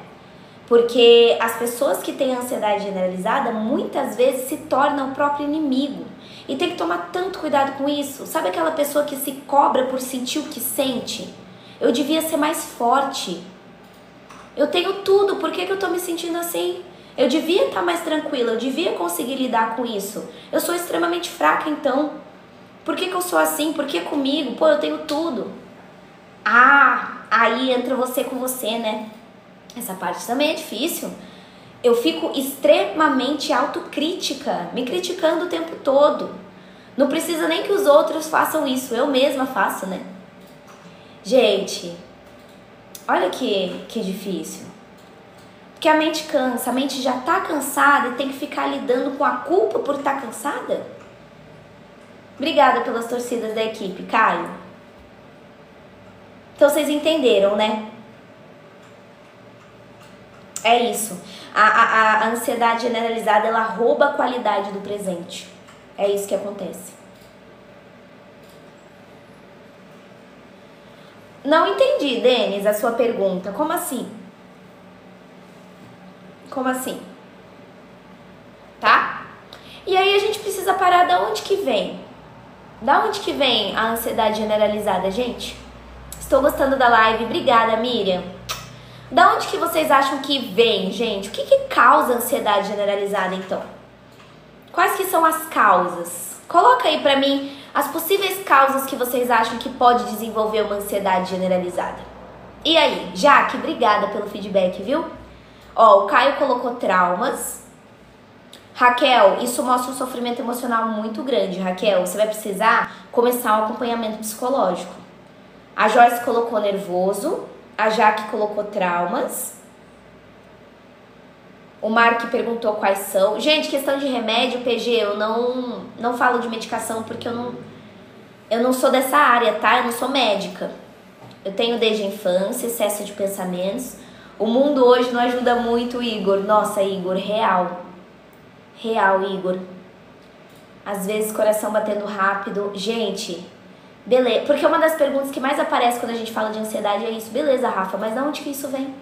Porque as pessoas que têm ansiedade generalizada, muitas vezes se tornam o próprio inimigo. E tem que tomar tanto cuidado com isso. Sabe aquela pessoa que se cobra por sentir o que sente? Eu devia ser mais forte. Eu tenho tudo, por que eu tô me sentindo assim? Eu devia estar mais tranquila, eu devia conseguir lidar com isso. Eu sou extremamente fraca, então. Por que eu sou assim? Por que comigo? Pô, eu tenho tudo. Aí entra você com você, né? Essa parte também é difícil. Eu fico extremamente autocrítica, me criticando o tempo todo. Não precisa nem que os outros façam isso, eu mesma faço, né? Gente, olha que difícil. Porque a mente cansa, a mente já tá cansada e tem que ficar lidando com a culpa por estar cansada? Obrigada pelas torcidas da equipe, Caio. Então vocês entenderam, né? É isso. A ansiedade generalizada, ela rouba a qualidade do presente. É isso que acontece. Não entendi, Denis, a sua pergunta. Como assim? Como assim? Tá? E aí a gente precisa parar da onde que vem? Da onde que vem a ansiedade generalizada, gente? Estou gostando da live. Obrigada, Miriam. Da onde que vocês acham que vem, gente? O que causa ansiedade generalizada, então? Quais que são as causas? Coloca aí pra mim as possíveis causas que vocês acham que pode desenvolver uma ansiedade generalizada. E aí, Jaque, obrigada pelo feedback, viu? Ó, o Caio colocou traumas. Raquel, isso mostra um sofrimento emocional muito grande. Raquel, você vai precisar começar um acompanhamento psicológico. A Joyce colocou nervoso. A Jaque colocou traumas. O Mark perguntou quais são. Gente, questão de remédio, PG, eu não falo de medicação porque eu não sou dessa área, tá? Eu não sou médica. Eu tenho desde a infância, excesso de pensamentos. O mundo hoje não ajuda muito, Igor. Nossa, Igor, real. Real, Igor. Às vezes, coração batendo rápido. Gente, beleza. Porque uma das perguntas que mais aparece quando a gente fala de ansiedade é isso. Beleza, Rafa, mas de onde que isso vem?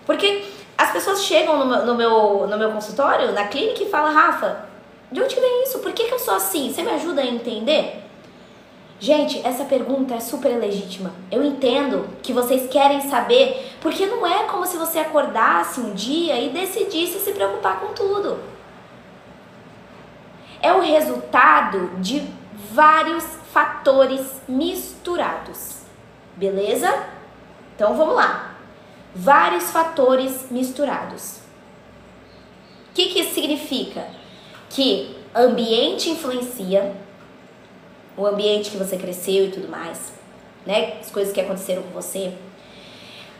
Porque as pessoas chegam no meu consultório, na clínica, e falam, Rafa, de onde vem isso? Por que eu sou assim? Você me ajuda a entender? Gente, essa pergunta é super legítima. Eu entendo que vocês querem saber, porque não é como se você acordasse um dia e decidisse se preocupar com tudo. É o resultado de vários fatores misturados. Beleza? Então vamos lá. Vários fatores misturados. O que isso significa? Que ambiente influencia, o ambiente que você cresceu e tudo mais, né? As coisas que aconteceram com você.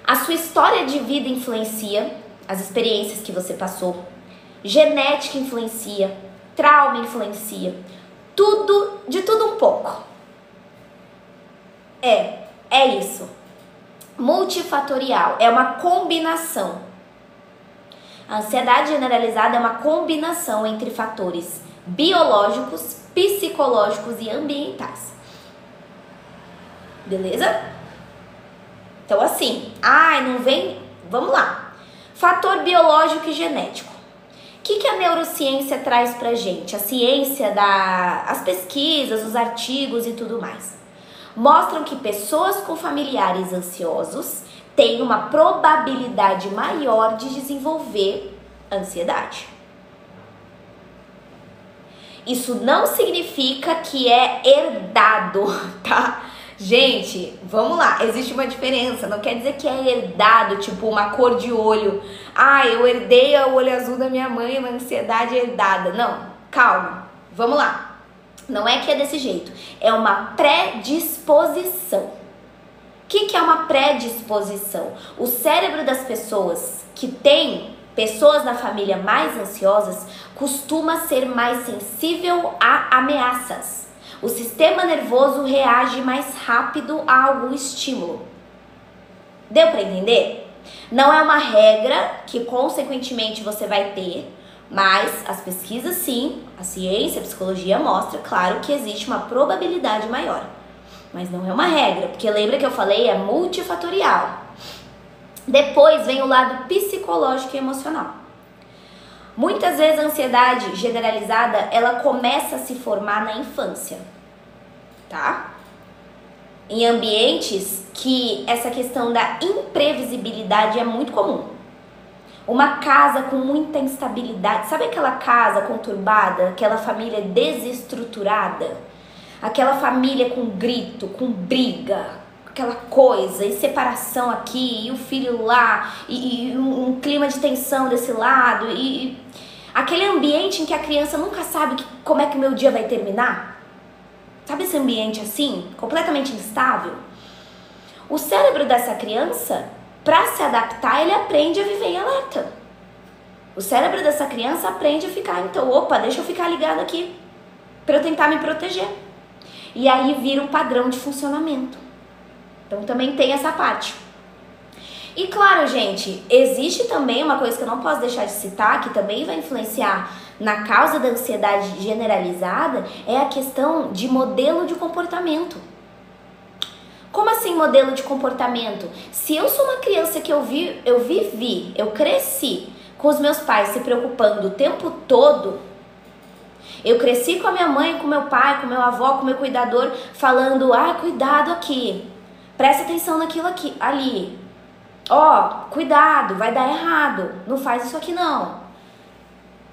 A sua história de vida influencia, as experiências que você passou. Genética influencia, trauma influencia. Tudo, de tudo um pouco. É isso. Multifatorial, é uma combinação. A ansiedade generalizada é uma combinação entre fatores biológicos, psicológicos e ambientais. Beleza? Então assim, não vem... Vamos lá. Fator biológico e genético. O que a neurociência traz pra gente? A ciência, as pesquisas, os artigos e tudo mais. Mostram que pessoas com familiares ansiosos têm uma probabilidade maior de desenvolver ansiedade. Isso não significa que é herdado, tá? Gente, vamos lá, existe uma diferença, não quer dizer que é herdado, tipo uma cor de olho. Eu herdei o olho azul da minha mãe, uma ansiedade herdada. Não, calma, vamos lá. Não é que é desse jeito, é uma predisposição. O que é uma predisposição? O cérebro das pessoas que têm pessoas na família mais ansiosas costuma ser mais sensível a ameaças. O sistema nervoso reage mais rápido a algum estímulo. Deu para entender? Não é uma regra que consequentemente você vai ter, mas as pesquisas sim, a ciência, a psicologia mostra, claro, que existe uma probabilidade maior. Mas não é uma regra, porque lembra que eu falei, é multifatorial. Depois vem o lado psicológico e emocional. Muitas vezes a ansiedade generalizada, ela começa a se formar na infância, tá? Em ambientes que essa questão da imprevisibilidade é muito comum. Uma casa com muita instabilidade, sabe aquela casa conturbada, aquela família desestruturada? Aquela família com grito, com briga, aquela coisa, e separação aqui, e o filho lá, e um clima de tensão desse lado, e aquele ambiente em que a criança nunca sabe como é que o meu dia vai terminar. Sabe esse ambiente assim, completamente instável? O cérebro dessa criança, para se adaptar, ele aprende a viver em alerta. O cérebro dessa criança aprende a ficar, então, opa, deixa eu ficar ligado aqui, para eu tentar me proteger. E aí vira um padrão de funcionamento. Então também tem essa parte. E claro, gente, existe também uma coisa que eu não posso deixar de citar, que também vai influenciar na causa da ansiedade generalizada, é a questão de modelo de comportamento. Como assim modelo de comportamento? Se eu sou uma criança que eu cresci com os meus pais se preocupando o tempo todo, eu cresci com a minha mãe, com meu pai, com meu avó, com meu cuidador, falando, cuidado aqui, presta atenção naquilo aqui, ali, cuidado, vai dar errado, não faz isso aqui não.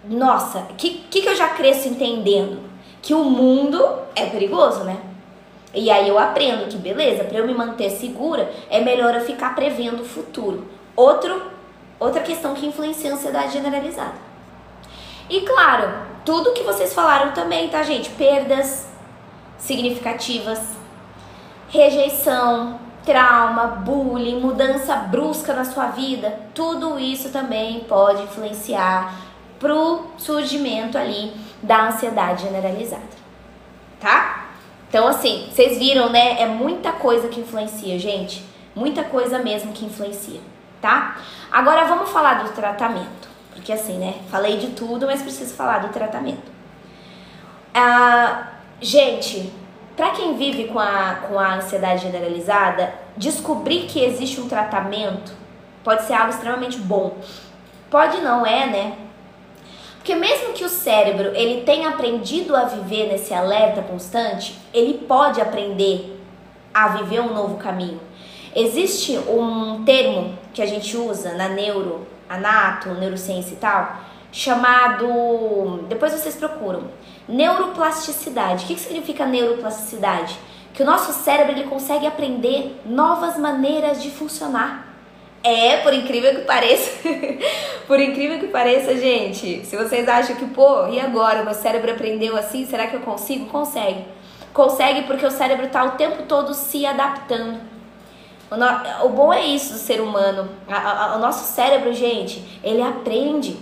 Nossa, que eu já cresço entendendo? Que o mundo é perigoso, né? E aí eu aprendo que, beleza, para eu me manter segura, é melhor eu ficar prevendo o futuro. Outra questão que influencia a ansiedade generalizada. E claro, tudo que vocês falaram também, tá, gente? Perdas significativas, rejeição, trauma, bullying, mudança brusca na sua vida, tudo isso também pode influenciar pro surgimento ali da ansiedade generalizada, tá? Então assim, vocês viram, né? É muita coisa que influencia, gente. Muita coisa mesmo que influencia, tá? Agora vamos falar do tratamento. Porque assim, né? Falei de tudo, mas preciso falar do tratamento. Gente, pra quem vive com a ansiedade generalizada, descobrir que existe um tratamento pode ser algo extremamente bom. Pode não, né? Porque mesmo que o cérebro ele tenha aprendido a viver nesse alerta constante, ele pode aprender a viver um novo caminho. Existe um termo que a gente usa na neurociência e tal, chamado, depois vocês procuram, neuroplasticidade. O que significa neuroplasticidade? Que o nosso cérebro ele consegue aprender novas maneiras de funcionar. Por incrível que pareça, por incrível que pareça, gente, se vocês acham que, pô, e agora? O meu cérebro aprendeu assim, será que eu consigo? Consegue. Consegue porque o cérebro tá o tempo todo se adaptando. O bom é isso do ser humano. O nosso cérebro, gente, ele aprende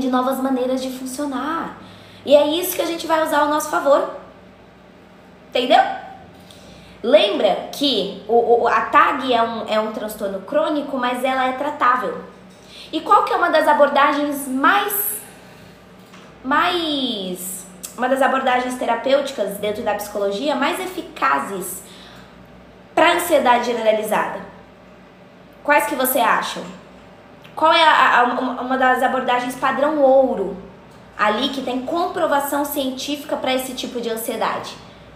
novas maneiras de funcionar. E é isso que a gente vai usar ao nosso favor. Entendeu? Lembra que a TAG é um transtorno crônico, mas ela é tratável. E qual que é uma das abordagens uma das abordagens terapêuticas dentro da psicologia mais eficazes para ansiedade generalizada? Quais que você acha? Qual é uma das abordagens padrão ouro ali que tem comprovação científica para esse tipo de ansiedade?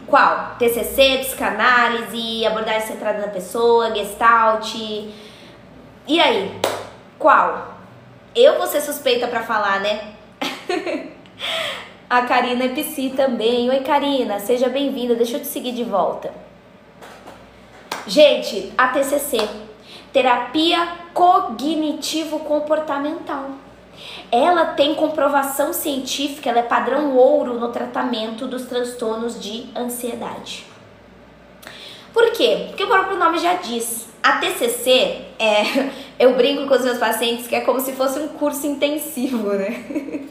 Qual? TCC, psicanálise, abordagem centrada na pessoa, Gestalt. E aí? Qual? Eu vou ser suspeita para falar, né? A Karina é psi também. Oi, Karina, seja bem-vinda. Deixa eu te seguir de volta. Gente, a TCC, terapia cognitivo-comportamental. Ela tem comprovação científica, ela é padrão ouro no tratamento dos transtornos de ansiedade. Por quê? Porque o próprio nome já diz. A TCC, eu brinco com os meus pacientes que é como se fosse um curso intensivo, né?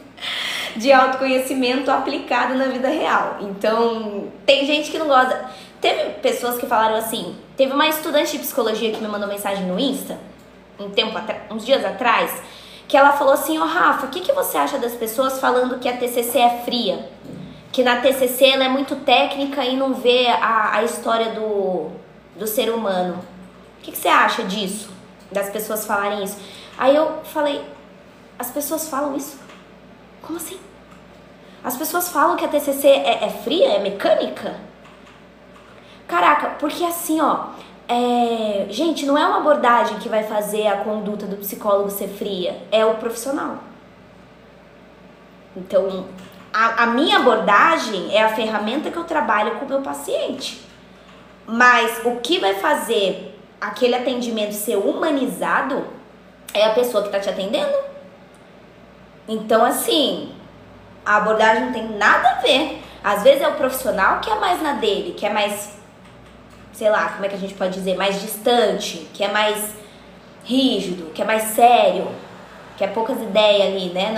De autoconhecimento aplicado na vida real. Então, tem gente que não gosta. Teve pessoas que falaram assim, teve uma estudante de psicologia que me mandou mensagem no Insta, uns dias atrás, que ela falou assim, Rafa, o que você acha das pessoas falando que a TCC é fria? Que na TCC ela é muito técnica e não vê a história do ser humano. O que você acha disso? Das pessoas falarem isso? Aí eu falei, as pessoas falam isso? Como assim? As pessoas falam que a TCC é fria, é mecânica? Caraca, porque assim, gente, não é uma abordagem que vai fazer a conduta do psicólogo ser fria, é o profissional. Então, a minha abordagem é a ferramenta que eu trabalho com o meu paciente. Mas o que vai fazer aquele atendimento ser humanizado é a pessoa que está te atendendo. Então, assim, a abordagem não tem nada a ver. Às vezes é o profissional que é mais na dele, que é mais, sei lá, como é que a gente pode dizer, mais distante, que é mais rígido, que é mais sério, que é poucas ideias ali, né,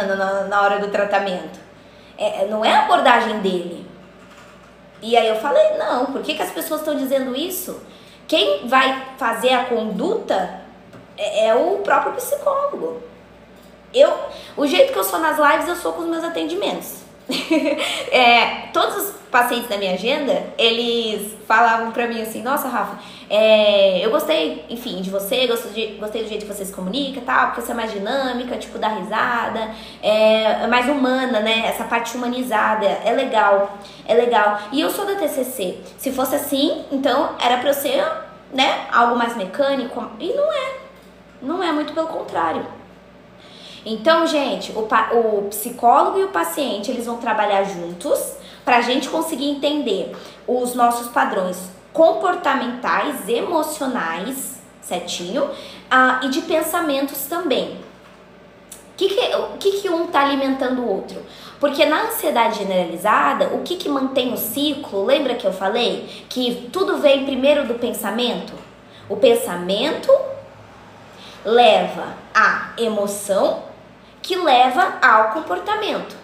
na hora do tratamento. Não é a abordagem dele. E aí eu falei, não, por que as pessoas estão dizendo isso? Quem vai fazer a conduta é o próprio psicólogo. O jeito que eu sou nas lives, eu sou com os meus atendimentos. Todos os pacientes da minha agenda, eles falavam pra mim assim, nossa, Rafa, eu gostei, enfim, de você, gostei do jeito que você se comunica e tal, porque você é mais dinâmica, tipo, dá risada, é mais humana, né, essa parte humanizada, é legal. E eu sou da TCC, se fosse assim, então era pra eu ser, né, algo mais mecânico, e não é muito pelo contrário. Então, gente, o psicólogo e o paciente, eles vão trabalhar juntos pra gente conseguir entender os nossos padrões comportamentais, emocionais, certinho? E de pensamentos também. O que um tá alimentando o outro? Porque na ansiedade generalizada, o que mantém o ciclo, lembra que eu falei? Que tudo vem primeiro do pensamento? O pensamento leva à emoção, que leva ao comportamento.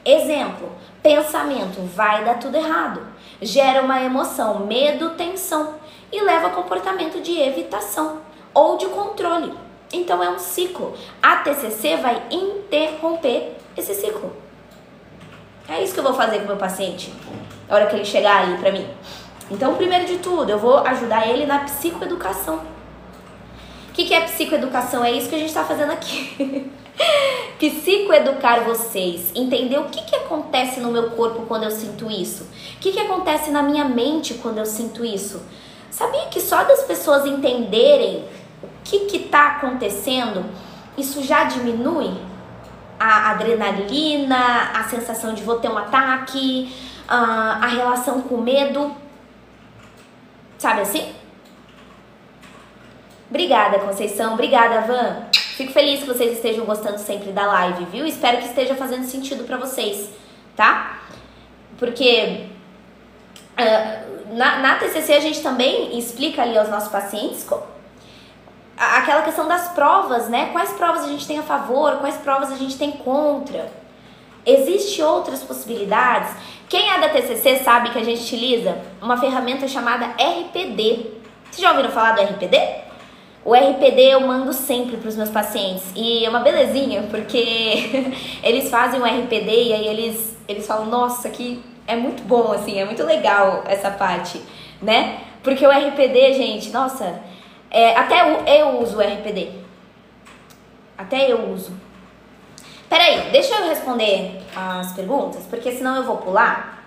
Exemplo, pensamento, vai dar tudo errado. Gera uma emoção, medo, tensão, e leva a comportamento de evitação ou de controle. Então é um ciclo. A TCC vai interromper esse ciclo. É isso que eu vou fazer com o meu paciente, na hora que ele chegar ali pra mim. Então, primeiro de tudo, eu vou ajudar ele na psicoeducação. O que é psicoeducação? É isso que a gente tá fazendo aqui. Psicoeducar vocês, entender o que acontece no meu corpo quando eu sinto isso, o que acontece na minha mente quando eu sinto isso. Sabia que só das pessoas entenderem o que tá acontecendo, isso já diminui a adrenalina, a sensação de vou ter um ataque, a relação com o medo, sabe assim? Obrigada, Conceição, obrigada, Van. Fico feliz que vocês estejam gostando sempre da live, viu? Espero que esteja fazendo sentido pra vocês, tá? Porque na TCC a gente também explica ali aos nossos pacientes aquela questão das provas, né? Quais provas a gente tem a favor, quais provas a gente tem contra. Existem outras possibilidades. Quem é da TCC sabe que a gente utiliza uma ferramenta chamada RPD. Vocês já ouviram falar do RPD? O RPD eu mando sempre para os meus pacientes e é uma belezinha, porque eles fazem o RPD e aí eles falam, nossa, que é muito bom, assim, é muito legal essa parte, né? Porque o RPD, gente, nossa, até eu uso o RPD. Até eu uso. Peraí, deixa eu responder as perguntas, porque senão eu vou pular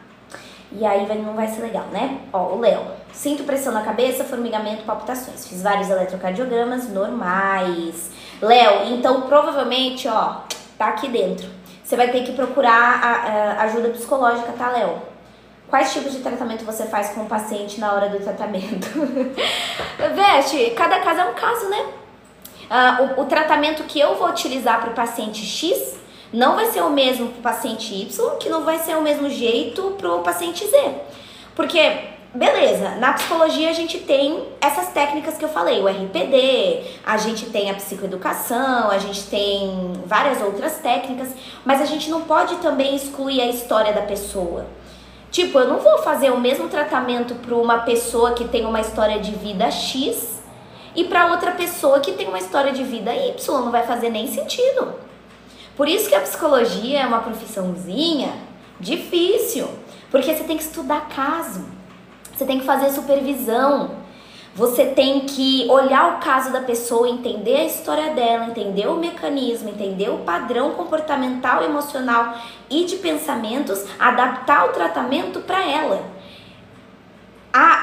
e aí não vai ser legal, né? Ó, o Léo. Sinto pressão na cabeça, formigamento, palpitações. Fiz vários eletrocardiogramas normais. Léo, então provavelmente, ó, tá aqui dentro. Você vai ter que procurar ajuda psicológica, tá, Léo? Quais tipos de tratamento você faz com o paciente na hora do tratamento? Veste, cada caso é um caso, né? O tratamento que eu vou utilizar para o paciente X não vai ser o mesmo para o paciente Y, que não vai ser o mesmo jeito para o paciente Z. Porque, beleza, na psicologia a gente tem essas técnicas que eu falei, o RPD, a gente tem a psicoeducação, a gente tem várias outras técnicas, mas a gente não pode também excluir a história da pessoa. Tipo, eu não vou fazer o mesmo tratamento para uma pessoa que tem uma história de vida X e para outra pessoa que tem uma história de vida Y, não vai fazer nem sentido. Por isso que a psicologia é uma profissãozinha difícil, porque você tem que estudar caso, você tem que fazer supervisão, você tem que olhar o caso da pessoa, entender a história dela, entender o mecanismo, entender o padrão comportamental, emocional e de pensamentos, adaptar o tratamento para ela.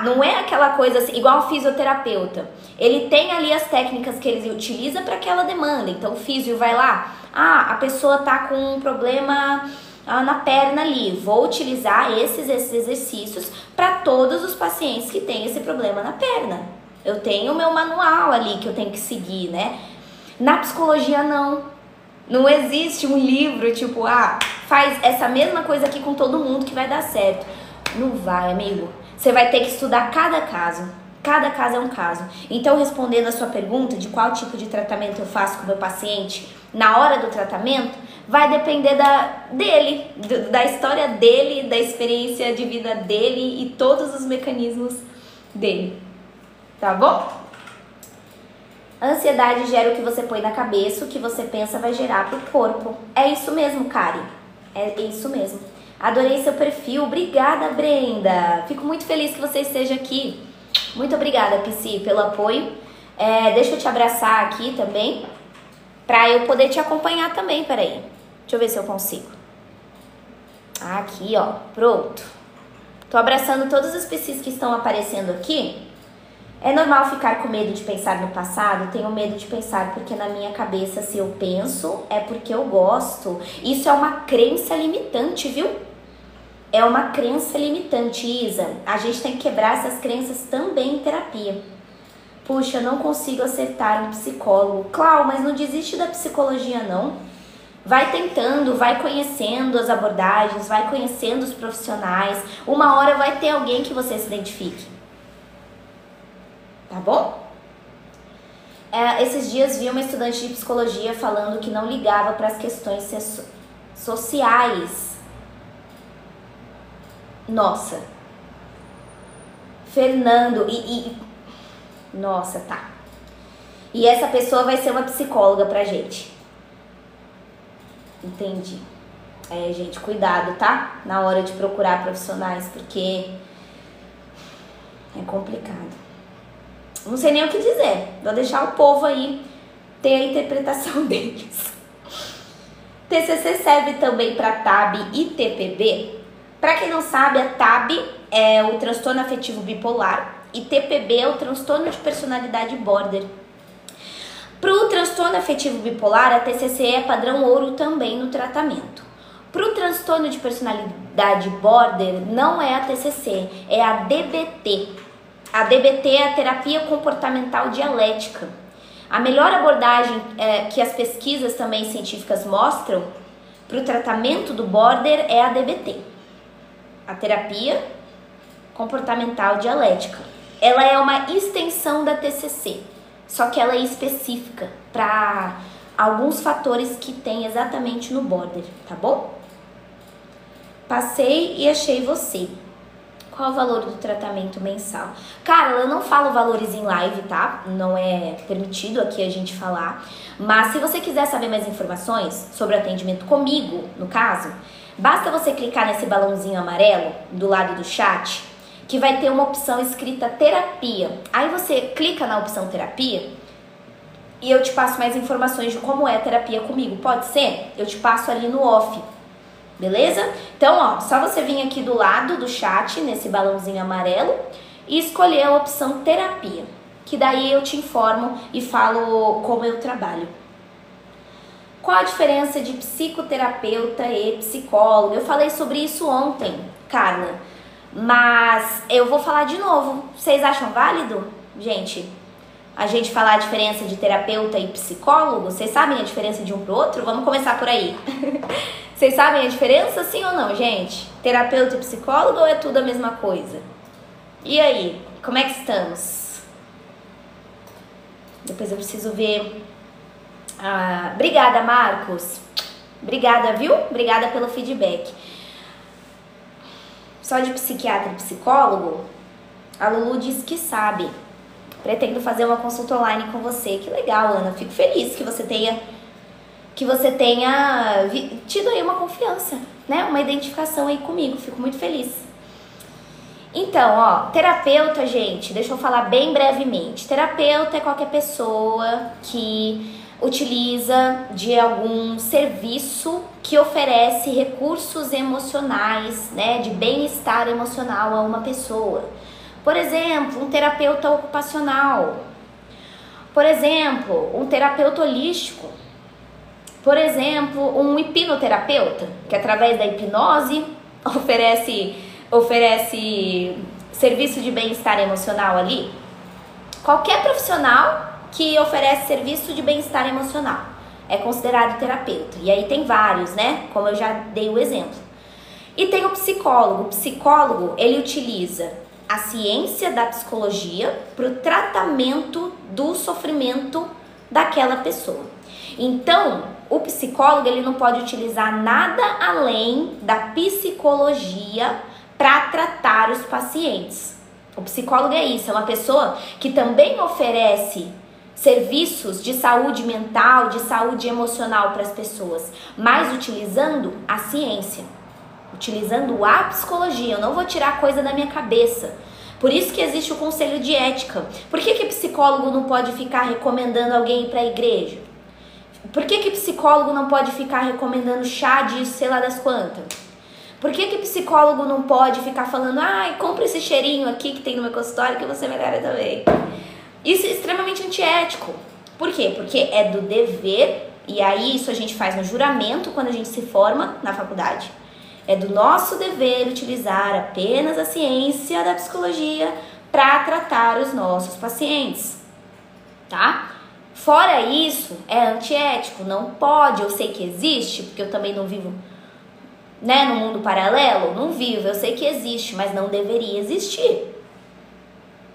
Não é aquela coisa assim, igual o fisioterapeuta. Ele tem ali as técnicas que ele utiliza para aquela demanda. Então o físio vai lá, a pessoa tá com um problema na perna ali. Vou utilizar esses exercícios para todos os pacientes que têm esse problema na perna. Eu tenho o meu manual ali que eu tenho que seguir, né? Na psicologia não. Não existe um livro tipo, faz essa mesma coisa aqui com todo mundo que vai dar certo. Não vai, amigo. Você vai ter que estudar cada caso. Cada caso é um caso. Então, respondendo a sua pergunta de qual tipo de tratamento eu faço com o meu paciente na hora do tratamento, vai depender da história dele, da experiência de vida dele e todos os mecanismos dele. Tá bom? A ansiedade gera o que você põe na cabeça, o que você pensa vai gerar pro corpo. É isso mesmo, Kari. É isso mesmo. Adorei seu perfil. Obrigada, Brenda. Fico muito feliz que você esteja aqui. Muito obrigada, Psi, pelo apoio. Deixa eu te abraçar aqui também, pra eu poder te acompanhar também. Peraí. Deixa eu ver se eu consigo. Aqui, ó. Pronto. Tô abraçando todos os Psis que estão aparecendo aqui. É normal ficar com medo de pensar no passado? Tenho medo de pensar porque na minha cabeça, se eu penso, é porque eu gosto. Isso é uma crença limitante, viu? É uma crença limitante, Isa. A gente tem que quebrar essas crenças também em terapia. Puxa, eu não consigo acertar um psicólogo. Clau, mas não desiste da psicologia, não. Vai tentando, vai conhecendo as abordagens, vai conhecendo os profissionais. Uma hora vai ter alguém que você se identifique. Tá bom? Esses dias vi uma estudante de psicologia falando que não ligava para as questões sociais. Nossa. Fernando Nossa, tá. E essa pessoa vai ser uma psicóloga pra gente. Entendi. Gente, cuidado, tá? Na hora de procurar profissionais, porque é complicado. Não sei nem o que dizer. Vou deixar o povo aí ter a interpretação deles. TCC serve também para TAB e TPB. Para quem não sabe, a TAB é o transtorno afetivo bipolar e TPB é o transtorno de personalidade border. Para o transtorno afetivo bipolar, a TCC é padrão ouro também no tratamento. Para o transtorno de personalidade border, não é a TCC, é a DBT. A DBT é a terapia comportamental dialética. A melhor abordagem que as pesquisas também científicas mostram para o tratamento do border é a DBT. A terapia comportamental dialética. Ela é uma extensão da TCC, só que ela é específica para alguns fatores que tem exatamente no border, tá bom? Passei e achei você. Qual o valor do tratamento mensal? Cara, eu não falo valores em live, tá? Não é permitido aqui a gente falar. Mas se você quiser saber mais informações sobre atendimento comigo, no caso, basta você clicar nesse balãozinho amarelo do lado do chat, que vai ter uma opção escrita terapia. Aí você clica na opção terapia e eu te passo mais informações de como é a terapia comigo. Pode ser? Eu te passo ali no off. Beleza? Então, ó, só você vir aqui do lado do chat, nesse balãozinho amarelo, e escolher a opção terapia, que daí eu te informo e falo como eu trabalho. Qual a diferença de psicoterapeuta e psicólogo? Eu falei sobre isso ontem, Carla, mas eu vou falar de novo. Vocês acham válido, gente? A gente falar a diferença de terapeuta e psicólogo? Vocês sabem a diferença de um pro outro? Vamos começar por aí. Vocês sabem a diferença, sim ou não, gente? Terapeuta e psicólogo ou é tudo a mesma coisa? E aí, como é que estamos? Depois eu preciso ver. Obrigada, Marcos. Obrigada, viu? Obrigada pelo feedback. Só de psiquiatra e psicólogo? A Lulu disse que sabe. Pretendo fazer uma consulta online com você. Que legal, Ana. Fico feliz que você tenha tido aí uma confiança, né? Uma identificação aí comigo. Fico muito feliz. Então, ó, terapeuta, gente, deixa eu falar bem brevemente. Terapeuta é qualquer pessoa que utiliza de algum serviço que oferece recursos emocionais, né? De bem-estar emocional a uma pessoa. Por exemplo, um terapeuta ocupacional. Por exemplo, um terapeuta holístico. Por exemplo, um hipnoterapeuta, que através da hipnose oferece serviço de bem-estar emocional ali. Qualquer profissional que oferece serviço de bem-estar emocional é considerado terapeuta. E aí tem vários, né? Como eu já dei o exemplo. E tem o psicólogo. O psicólogo, ele utiliza a ciência da psicologia para o tratamento do sofrimento daquela pessoa. Então, o psicólogo, ele não pode utilizar nada além da psicologia para tratar os pacientes. O psicólogo é isso, é uma pessoa que também oferece serviços de saúde mental, de saúde emocional para as pessoas, mas utilizando a ciência, utilizando a psicologia. Eu não vou tirar coisa da minha cabeça. Por isso que existe o conselho de ética. Por que psicólogo não pode ficar recomendando alguém ir para a igreja? Por que psicólogo não pode ficar recomendando chá de sei lá das quantas? Por que psicólogo não pode ficar falando, compra esse cheirinho aqui que tem no meu consultório que você melhora também? Isso é extremamente antiético. Por quê? Porque é do dever, e aí isso a gente faz no juramento quando a gente se forma na faculdade. É do nosso dever utilizar apenas a ciência da psicologia para tratar os nossos pacientes, tá? Fora isso, é antiético, não pode. Eu sei que existe, porque eu também não vivo, né, no mundo paralelo, não vivo, eu sei que existe, mas não deveria existir,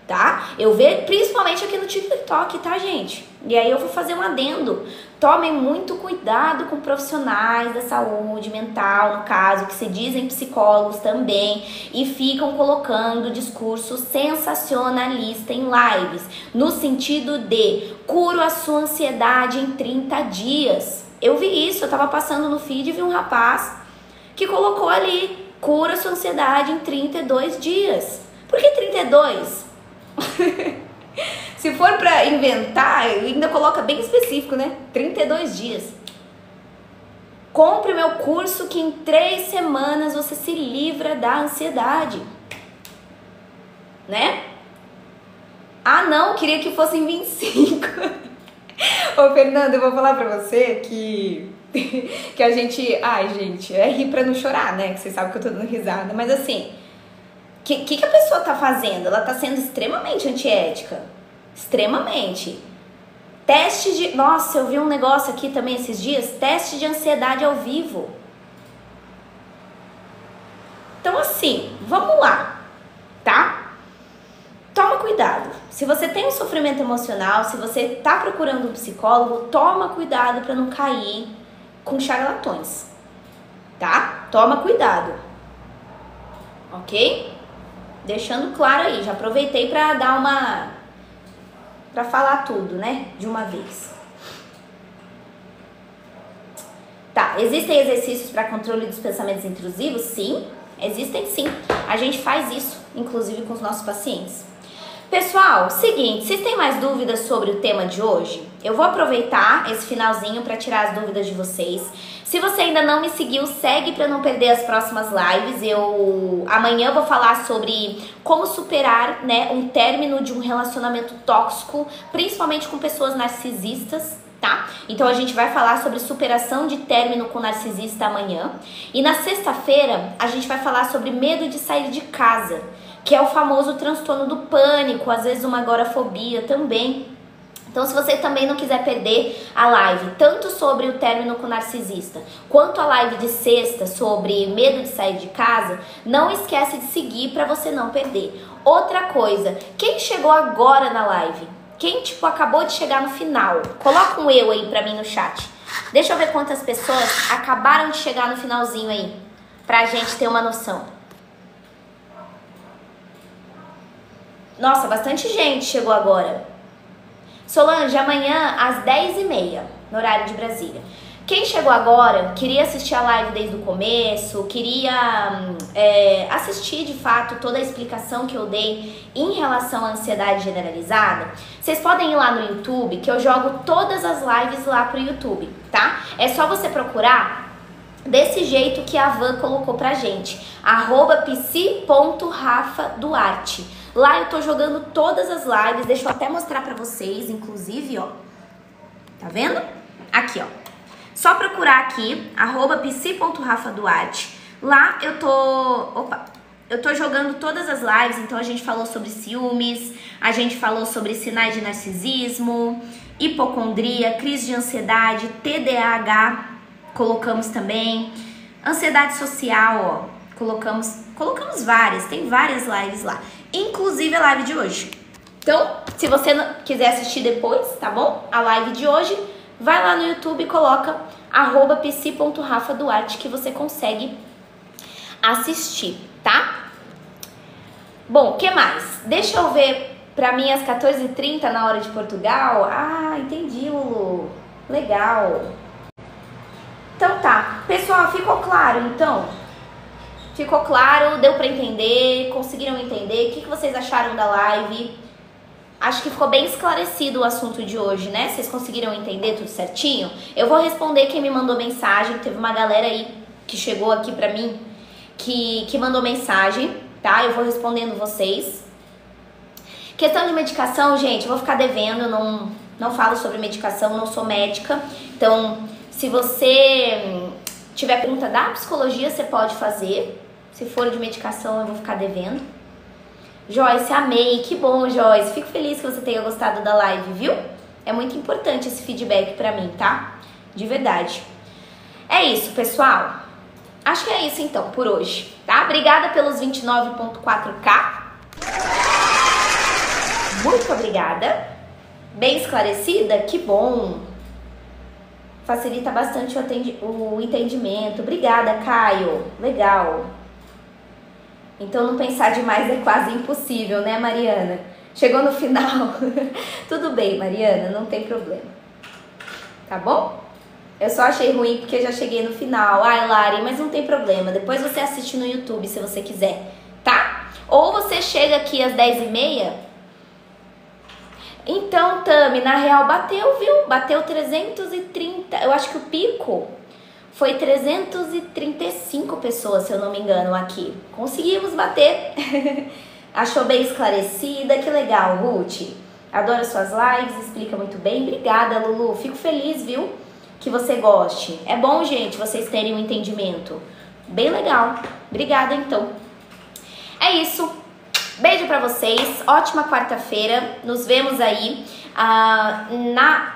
tá? Eu vejo principalmente aqui no TikTok, tá, gente? E aí eu vou fazer um adendo. Tomem muito cuidado com profissionais da saúde mental, no caso, que se dizem psicólogos também, e ficam colocando discurso sensacionalista em lives, no sentido de curo a sua ansiedade em 30 dias. Eu vi isso, eu tava passando no feed e vi um rapaz que colocou ali, cura sua ansiedade em 32 dias. Por que 32? Se for pra inventar, ainda coloca bem específico, né? 32 dias. Compre meu curso que em 3 semanas você se livra da ansiedade. Né? Ah, não, queria que fosse em 25. Ô, Fernanda, eu vou falar pra você que a gente... Ai, gente, é rir pra não chorar, né? Que vocês sabem que eu tô dando risada. Mas assim, o que a pessoa tá fazendo? Ela tá sendo extremamente antiética. Extremamente. Teste de... Nossa, eu vi um negócio aqui também esses dias. Teste de ansiedade ao vivo. Então assim, vamos lá, tá? Toma cuidado. Se você tem um sofrimento emocional, se você tá procurando um psicólogo, toma cuidado pra não cair com charlatões, tá? Toma cuidado. Ok? Deixando claro aí, já aproveitei pra dar uma... pra falar tudo, né? De uma vez. Tá, existem exercícios para controle dos pensamentos intrusivos? Sim, existem sim. A gente faz isso, inclusive com os nossos pacientes. Pessoal, seguinte, vocês têm mais dúvidas sobre o tema de hoje? Eu vou aproveitar esse finalzinho para tirar as dúvidas de vocês. Se você ainda não me seguiu, segue para não perder as próximas lives. Amanhã vou falar sobre como superar, né, um término de um relacionamento tóxico, principalmente com pessoas narcisistas, tá? Então a gente vai falar sobre superação de término com narcisista amanhã. E na sexta-feira a gente vai falar sobre medo de sair de casa, que é o famoso transtorno do pânico, às vezes uma agorafobia também. Então, se você também não quiser perder a live, tanto sobre o término com o narcisista, quanto a live de sexta sobre medo de sair de casa, não esquece de seguir para você não perder. Outra coisa, quem chegou agora na live? Quem, acabou de chegar no final? Coloca um eu aí pra mim no chat. Deixa eu ver quantas pessoas acabaram de chegar no finalzinho aí, pra gente ter uma noção. Nossa, bastante gente chegou agora. Solange, amanhã às 10h30, no horário de Brasília. Quem chegou agora, queria assistir a live desde o começo, queria assistir de fato toda a explicação que eu dei em relação à ansiedade generalizada, vocês podem ir lá no YouTube, que eu jogo todas as lives lá pro YouTube, tá? É só você procurar desse jeito que a Van colocou pra gente, @psi.rafaduarte. Lá eu tô jogando todas as lives, deixa eu até mostrar pra vocês, inclusive, ó. Tá vendo? Aqui, ó. Só procurar aqui, @psi.rafaduarte. Lá eu tô jogando todas as lives, então a gente falou sobre ciúmes, a gente falou sobre sinais de narcisismo, hipocondria, crise de ansiedade, TDAH, colocamos também, ansiedade social, ó, colocamos várias, tem várias lives lá, inclusive a live de hoje. Então, se você quiser assistir depois, tá bom? A live de hoje, vai lá no YouTube e coloca @psi.rafaduarte que você consegue assistir, tá? Bom, o que mais? Deixa eu ver pra mim às 14h30 na hora de Portugal. Ah, entendi, Lulu. Legal. Então tá. Pessoal, ficou claro então? Ficou claro? Deu pra entender? Conseguiram entender? O que vocês acharam da live? Acho que ficou bem esclarecido o assunto de hoje, né? Vocês conseguiram entender tudo certinho? Eu vou responder quem me mandou mensagem. Teve uma galera aí que chegou aqui pra mim que mandou mensagem, tá? Eu vou respondendo vocês. Questão de medicação, gente, eu vou ficar devendo. Não falo sobre medicação, não sou médica. Então, se você tiver pergunta da psicologia, você pode fazer. Se for de medicação, eu vou ficar devendo. Joyce, amei. Que bom, Joyce. Fico feliz que você tenha gostado da live, viu? É muito importante esse feedback pra mim, tá? De verdade. É isso, pessoal. Acho que é isso então, por hoje, tá? Obrigada pelos 29.4K. Muito obrigada. Bem esclarecida? Que bom. Facilita bastante o entendimento. Obrigada, Caio. Legal. Então não pensar demais é quase impossível, né, Mariana? Chegou no final. Tudo bem, Mariana, não tem problema. Tá bom? Eu só achei ruim porque já cheguei no final. Ai, Lari, mas não tem problema. Depois você assiste no YouTube se você quiser, tá? Ou você chega aqui às 10h30. Então, Tami, na real bateu, viu? Bateu 330. Eu acho que o pico foi 335 pessoas, se eu não me engano, aqui. Conseguimos bater. Achou bem esclarecida. Que legal, Ruth. Adoro suas lives, explica muito bem. Obrigada, Lulu. Fico feliz, viu? Que você goste. É bom, gente, vocês terem um entendimento. Bem legal. Obrigada, então. É isso. Beijo pra vocês. Ótima quarta-feira. Nos vemos aí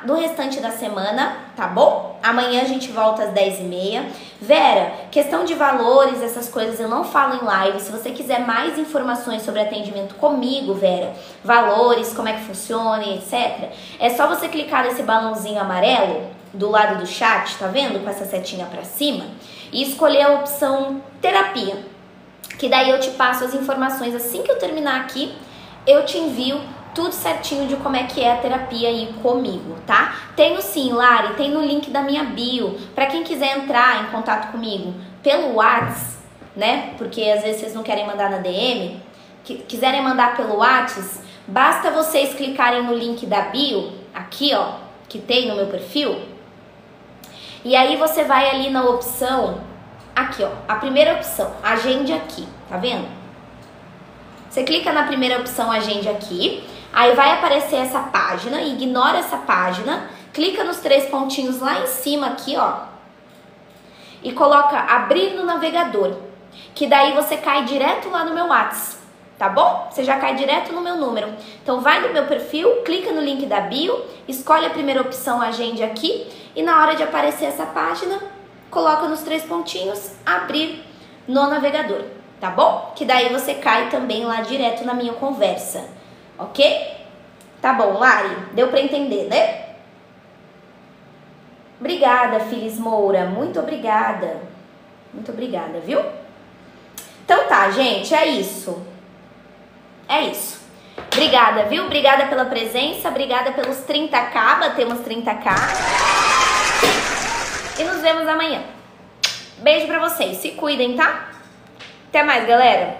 no restante da semana, tá bom? Amanhã a gente volta às 10h30. Vera, questão de valores, essas coisas eu não falo em live. Se você quiser mais informações sobre atendimento comigo, Vera, valores, como é que funciona, etc., é só você clicar nesse balãozinho amarelo do lado do chat, tá vendo? Com essa setinha pra cima, e escolher a opção terapia, que daí eu te passo as informações. Assim que eu terminar aqui, eu te envio tudo certinho de como é que é a terapia aí comigo, tá? Tenho sim, Lari, tem no link da minha bio, pra quem quiser entrar em contato comigo pelo WhatsApp, né? Porque às vezes vocês não querem mandar na DM, quiserem mandar pelo WhatsApp, basta vocês clicarem no link da bio, aqui ó, que tem no meu perfil. E aí você vai ali na opção, aqui ó, a primeira opção, agende aqui, tá vendo? Você clica na primeira opção, agende aqui, aí vai aparecer essa página, ignora essa página, clica nos 3 pontinhos lá em cima aqui ó, e coloca abrir no navegador, que daí você cai direto lá no meu WhatsApp, tá bom? Você já cai direto no meu número. Então vai no meu perfil, clica no link da bio, escolhe a primeira opção, agende aqui, e na hora de aparecer essa página, coloca nos 3 pontinhos, abrir no navegador, tá bom? Que daí você cai também lá direto na minha conversa, ok? Tá bom, Lari, deu pra entender, né? Obrigada, Filis Moura, muito obrigada. Muito obrigada, viu? Então tá, gente, é isso. É isso. Obrigada, viu? Obrigada pela presença, obrigada pelos 30K, batemos 30K. E nos vemos amanhã. Beijo pra vocês, se cuidem, tá? Até mais, galera.